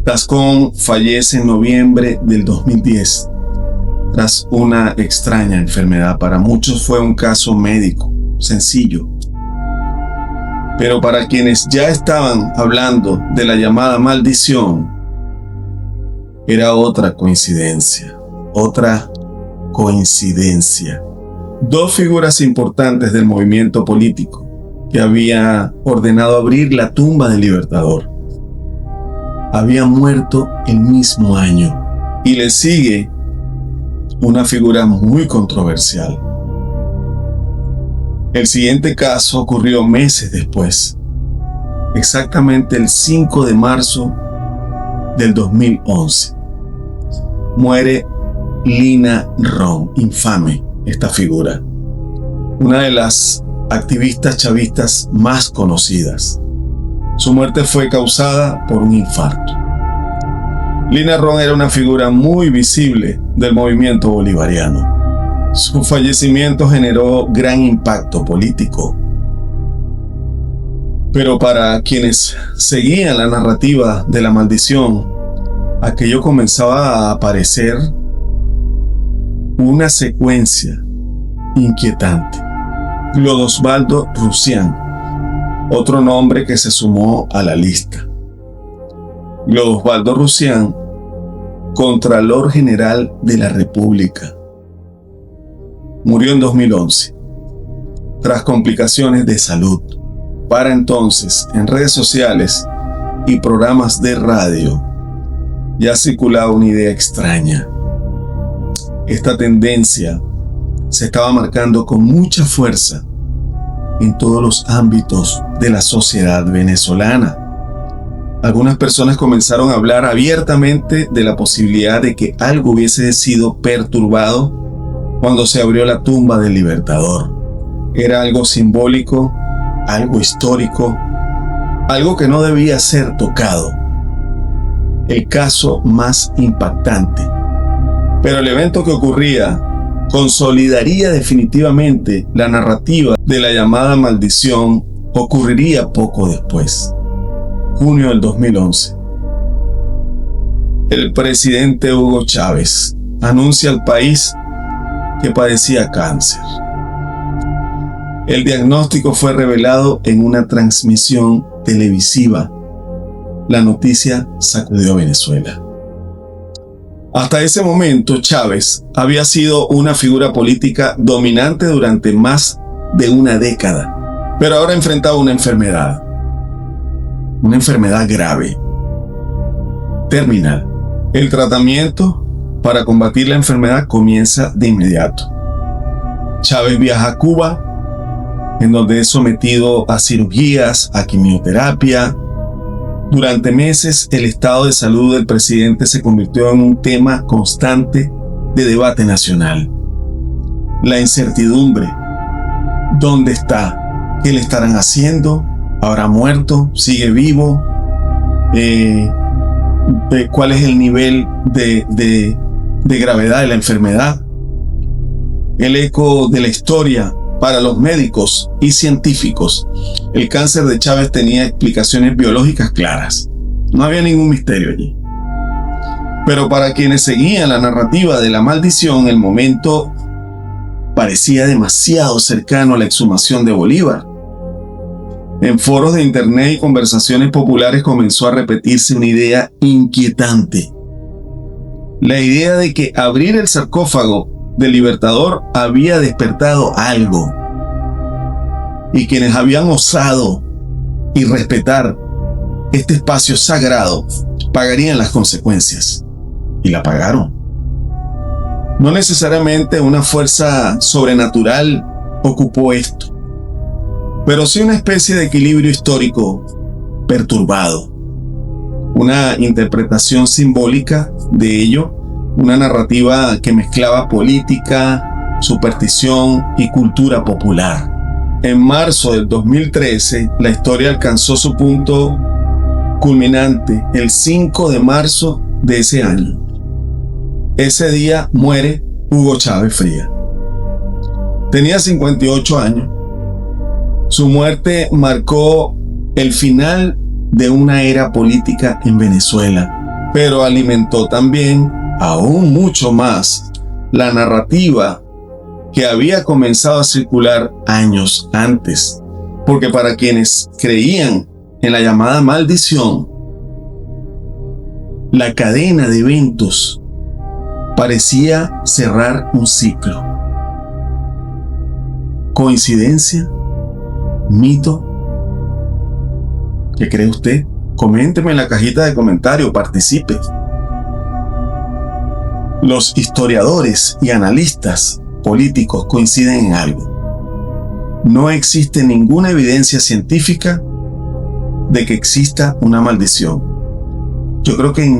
Tascón fallece en noviembre del 2010 tras una extraña enfermedad. Para muchos fue un caso médico sencillo, pero para quienes ya estaban hablando de la llamada maldición, era otra coincidencia. Dos figuras importantes del movimiento político que había ordenado abrir la tumba del Libertador habían muerto el mismo año. Y le sigue una figura muy controversial. El siguiente caso ocurrió meses después, exactamente el 5 de marzo del 2011. Muere Lina Ron, infame esta figura, una de las activistas chavistas más conocidas. Su muerte fue causada por un infarto. Lina Ron era una figura muy visible del movimiento bolivariano. Su fallecimiento generó gran impacto político. Pero para quienes seguían la narrativa de la maldición, aquello comenzaba a aparecer una secuencia inquietante. Clodosvaldo Rusián, otro nombre que se sumó a la lista. Clodosvaldo Rusián, Contralor General de la República. Murió en 2011, tras complicaciones de salud. Para entonces, en redes sociales y programas de radio, ya circulaba una idea extraña. Esta tendencia se estaba marcando con mucha fuerza en todos los ámbitos de la sociedad venezolana. Algunas personas comenzaron a hablar abiertamente de la posibilidad de que algo hubiese sido perturbado cuando se abrió la tumba del Libertador. Era algo simbólico, algo histórico, algo que no debía ser tocado. El caso más impactante. Pero el evento que ocurría consolidaría definitivamente la narrativa de la llamada maldición. Ocurriría poco después. Junio del 2011. El presidente Hugo Chávez anuncia al país que padecía cáncer. El diagnóstico fue revelado en una transmisión televisiva. La noticia sacudió a Venezuela. Hasta ese momento, Chávez había sido una figura política dominante durante más de una década, pero ahora enfrentaba una enfermedad grave, terminal. El tratamiento para combatir la enfermedad comienza de inmediato. Chávez viaja a Cuba, en donde es sometido a cirugías, a quimioterapia. Durante meses, el estado de salud del presidente se convirtió en un tema constante de debate nacional. La incertidumbre. ¿Dónde está? ¿Qué le estarán haciendo? ¿Habrá muerto? ¿Sigue vivo? ¿Cuál es el nivel de gravedad de la enfermedad? El eco de la historia. Para los médicos y científicos, el cáncer de Chávez tenía explicaciones biológicas claras. No había ningún misterio allí. Pero para quienes seguían la narrativa de la maldición, el momento parecía demasiado cercano a la exhumación de Bolívar. En foros de internet y conversaciones populares comenzó a repetirse una idea inquietante. La idea de que abrir el sarcófago del Libertador había despertado algo, y quienes habían osado y respetar este espacio sagrado pagarían las consecuencias, y la pagaron. No necesariamente una fuerza sobrenatural ocupó esto, pero sí una especie de equilibrio histórico perturbado, una interpretación simbólica de ello. Una narrativa que mezclaba política, superstición y cultura popular. En marzo del 2013, la historia alcanzó su punto culminante el 5 de marzo de ese año. Ese día muere Hugo Chávez Frías. Tenía 58 años. Su muerte marcó el final de una era política en Venezuela, pero alimentó también aún mucho más la narrativa que había comenzado a circular años antes, porque para quienes creían en la llamada maldición, la cadena de eventos parecía cerrar un ciclo. ¿Coincidencia? ¿Mito? ¿Qué cree usted? Coménteme en la cajita de comentarios, participe. Los historiadores y analistas políticos coinciden en algo. No existe ninguna evidencia científica de que exista una maldición. Yo creo que en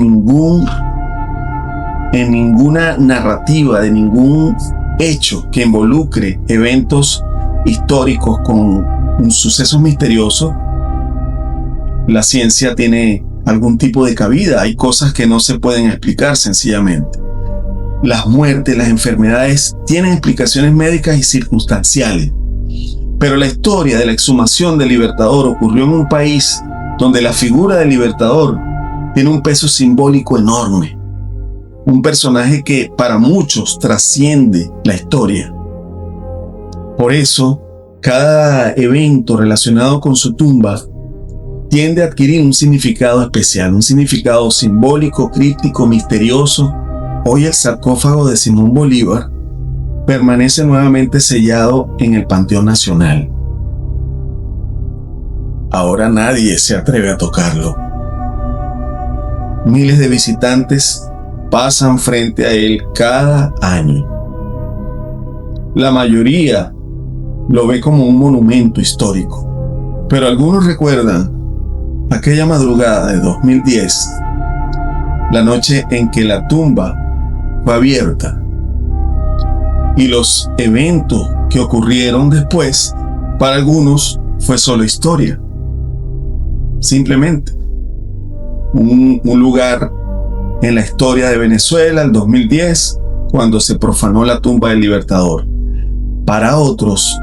ninguna narrativa, de ningún hecho que involucre eventos históricos con un suceso misterioso, la ciencia tiene algún tipo de cabida. Hay cosas que no se pueden explicar sencillamente. Las muertes, las enfermedades tienen explicaciones médicas y circunstanciales. Pero la historia de la exhumación del Libertador ocurrió en un país donde la figura del Libertador tiene un peso simbólico enorme. un personaje que para muchos trasciende la historia. Por eso, cada evento relacionado con su tumba tiende a adquirir un significado especial, un significado simbólico, críptico, misterioso. Hoy el sarcófago de Simón Bolívar permanece nuevamente sellado en el Panteón Nacional. Ahora nadie se atreve a tocarlo. Miles de visitantes pasan frente a él cada año. La mayoría lo ve como un monumento histórico, pero algunos recuerdan aquella madrugada de 2010, la noche en que la tumba fue abierta, y los eventos que ocurrieron después, para algunos fue solo historia. Simplemente un lugar en la historia de Venezuela, el 2010, cuando se profanó la tumba del Libertador. Para otros,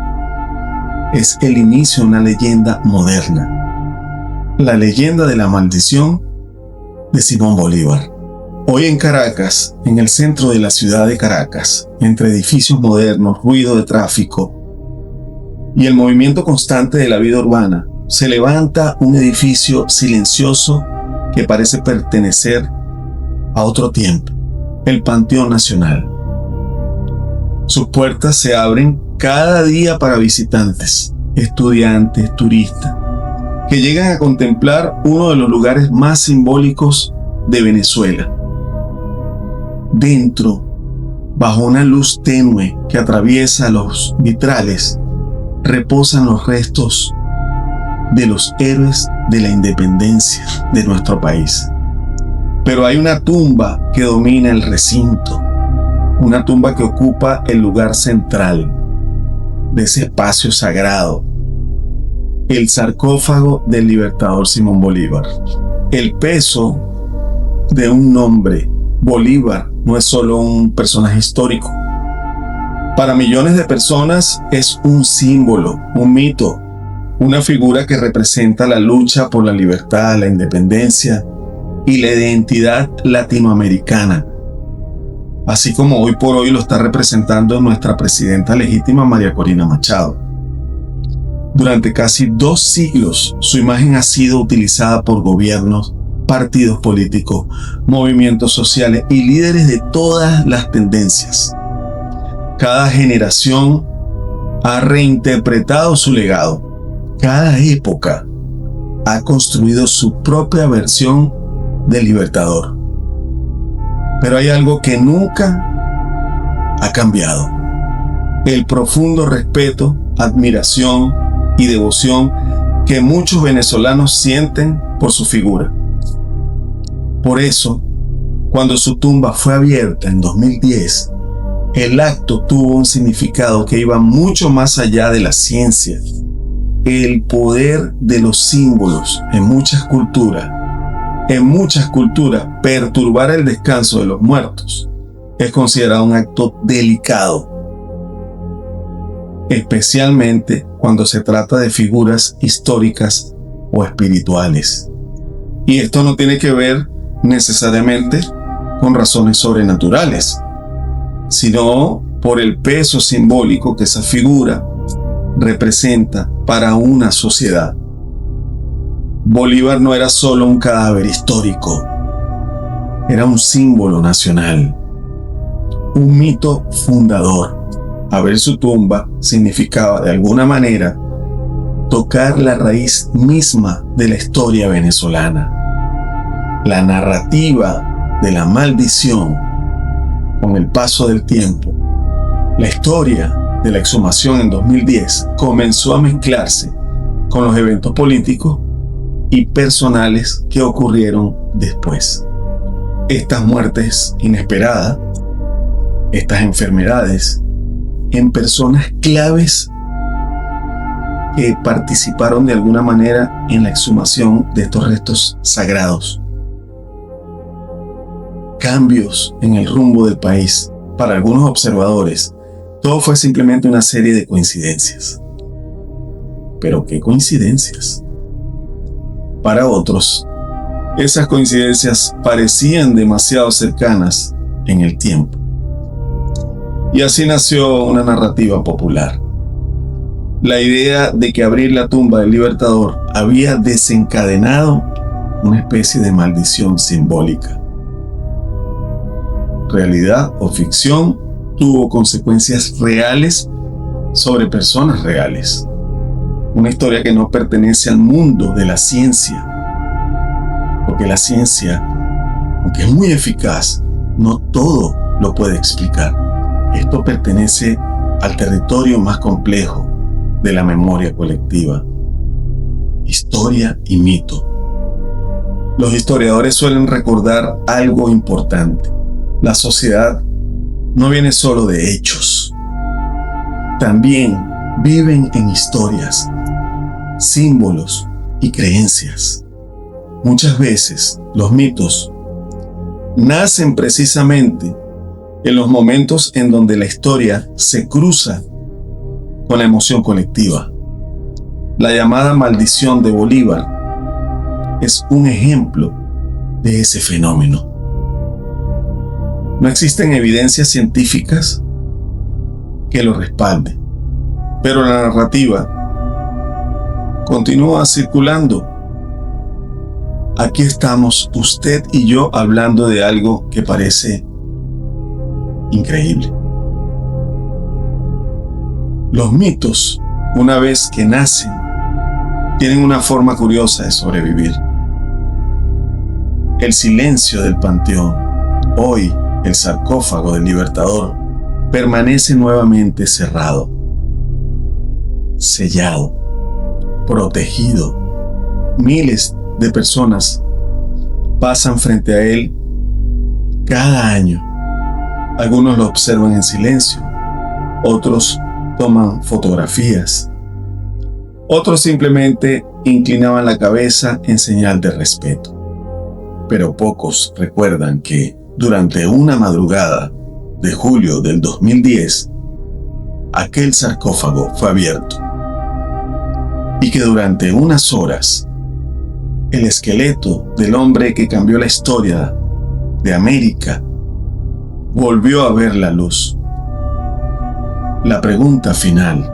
es el inicio de una leyenda moderna. La leyenda de la maldición de Simón Bolívar. Hoy en Caracas, en el centro de la ciudad de Caracas, entre edificios modernos, ruido de tráfico y el movimiento constante de la vida urbana, se levanta un edificio silencioso que parece pertenecer a otro tiempo, el Panteón Nacional. Sus puertas se abren cada día para visitantes, estudiantes, turistas, que llegan a contemplar uno de los lugares más simbólicos de Venezuela. Dentro, bajo una luz tenue que atraviesa los vitrales, reposan los restos de los héroes de la independencia de nuestro país. Pero hay una tumba que domina el recinto, una tumba que ocupa el lugar central de ese espacio sagrado, el sarcófago del libertador Simón Bolívar. El peso de un nombre, Bolívar, no es solo un personaje histórico. Para millones de personas es un símbolo, un mito, una figura que representa la lucha por la libertad, la independencia y la identidad latinoamericana, así como hoy por hoy lo está representando nuestra presidenta legítima María Corina Machado. Durante casi 2 siglos, su imagen ha sido utilizada por gobiernos, partidos políticos, movimientos sociales y líderes de todas las tendencias. Cada generación ha reinterpretado su legado. Cada época ha construido su propia versión del Libertador. Pero hay algo que nunca ha cambiado: el profundo respeto, admiración y devoción que muchos venezolanos sienten por su figura. Por eso, cuando su tumba fue abierta en 2010, el acto tuvo un significado que iba mucho más allá de la ciencia. El poder de los símbolos en muchas culturas, perturbar el descanso de los muertos es considerado un acto delicado, especialmente cuando se trata de figuras históricas o espirituales. Y esto no tiene que ver necesariamente con razones sobrenaturales, sino por el peso simbólico que esa figura representa para una sociedad. Bolívar no era solo un cadáver histórico, era un símbolo nacional, un mito fundador. Abrir su tumba significaba de alguna manera tocar la raíz misma de la historia venezolana. La narrativa de la maldición, con el paso del tiempo, la historia de la exhumación en 2010 comenzó a mezclarse con los eventos políticos y personales que ocurrieron después. Estas muertes inesperadas, estas enfermedades en personas claves que participaron de alguna manera en la exhumación de estos restos sagrados. Cambios en el rumbo del país. Para algunos observadores, todo fue simplemente una serie de coincidencias. ¿Pero qué coincidencias? Para otros, esas coincidencias parecían demasiado cercanas en el tiempo. Y así nació una narrativa popular. La idea de que abrir la tumba del Libertador había desencadenado una especie de maldición simbólica. Realidad o ficción, tuvo consecuencias reales sobre personas reales. Una historia que no pertenece al mundo de la ciencia, porque la ciencia, aunque es muy eficaz, no todo lo puede explicar. Esto pertenece al territorio más complejo de la memoria colectiva: historia y mito. Los historiadores suelen recordar algo importante: la sociedad no viene solo de hechos, también viven en historias, símbolos y creencias. Muchas veces los mitos nacen precisamente en los momentos en donde la historia se cruza con la emoción colectiva. La llamada maldición de Bolívar es un ejemplo de ese fenómeno. No existen evidencias científicas que lo respalden, pero la narrativa continúa circulando. Aquí estamos usted y yo hablando de algo que parece increíble. Los mitos, una vez que nacen, tienen una forma curiosa de sobrevivir. El silencio del panteón, hoy el sarcófago del Libertador, permanece nuevamente cerrado, sellado, protegido. Miles de personas pasan frente a él cada año. Algunos lo observan en silencio, otros toman fotografías, otros simplemente inclinaban la cabeza en señal de respeto. Pero pocos recuerdan que durante una madrugada de julio del 2010, aquel sarcófago fue abierto y que durante unas horas el esqueleto del hombre que cambió la historia de América volvió a ver la luz. La pregunta final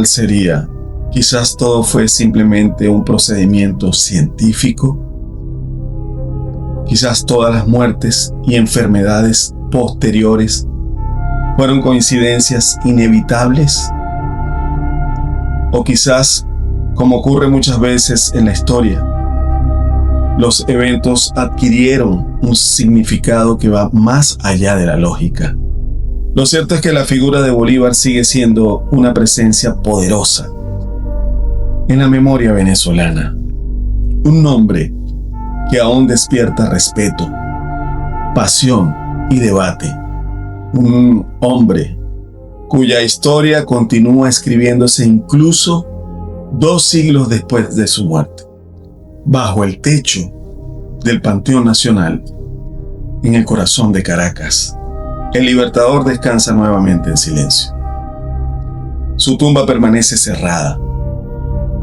sería: ¿quizás todo fue simplemente un procedimiento científico? ¿Quizás todas las muertes y enfermedades posteriores fueron coincidencias inevitables? ¿O quizás, como ocurre muchas veces en la historia, los eventos adquirieron un significado que va más allá de la lógica? Lo cierto es que la figura de Bolívar sigue siendo una presencia poderosa en la memoria venezolana. Un nombre que aún despierta respeto, pasión y debate. Un hombre cuya historia continúa escribiéndose incluso 2 siglos después de su muerte, bajo el techo del Panteón Nacional, en el corazón de Caracas. El Libertador descansa nuevamente en silencio. Su tumba permanece cerrada,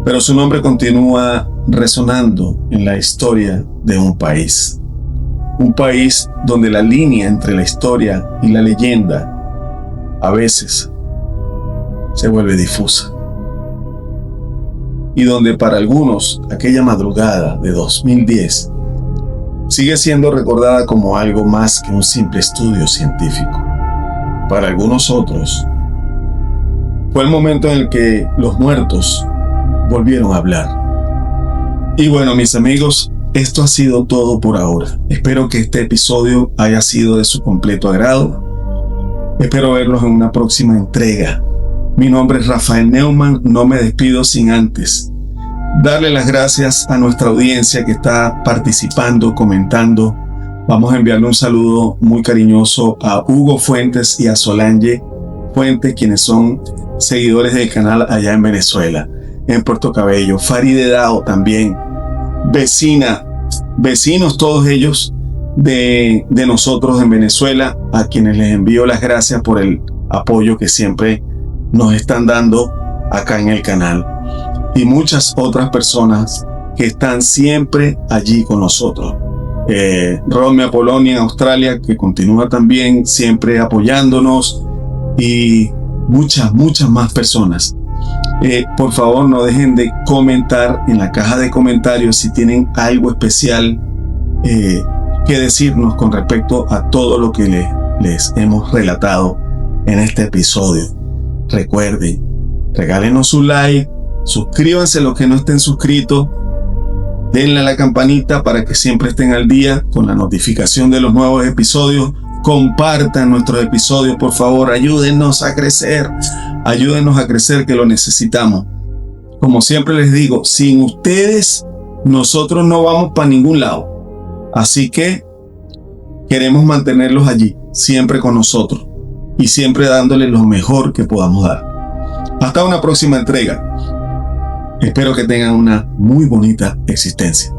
pero su nombre continúa resonando en la historia de un país. Un país donde la línea entre la historia y la leyenda a veces se vuelve difusa. Y donde para algunos aquella madrugada de 2010 sigue siendo recordada como algo más que un simple estudio científico. Para algunos otros, fue el momento en el que los muertos volvieron a hablar. Y bueno, mis amigos, esto ha sido todo por ahora. Espero que este episodio haya sido de su completo agrado. Espero verlos en una próxima entrega. Mi nombre es Rafael Neumann. No me despido sin antes darle las gracias a nuestra audiencia que está participando, comentando. Vamos a enviarle un saludo muy cariñoso a Hugo Fuentes y a Solange Fuentes, quienes son seguidores del canal allá en Venezuela, en Puerto Cabello. Faride Dao también, vecinos todos ellos de nosotros en Venezuela, a quienes les envío las gracias por el apoyo que siempre nos están dando acá en el canal. Y muchas otras personas que están siempre allí con nosotros. Rome Apolonia en Australia, que continúa también siempre apoyándonos, y muchas más personas. Por favor, no dejen de comentar en la caja de comentarios si tienen algo especial que decirnos con respecto a todo lo que les hemos relatado en este episodio. Recuerden, regálenos su like, suscríbanse los que no estén suscritos, denle a la campanita para que siempre estén al día con la notificación de los nuevos episodios. Compartan nuestros episodios, por favor, ayúdennos a crecer que lo necesitamos. Como siempre les digo, sin ustedes nosotros no vamos para ningún lado. Así que queremos mantenerlos allí, siempre con nosotros y siempre dándoles lo mejor que podamos dar. Hasta una próxima entrega. Espero que tengan una muy bonita existencia.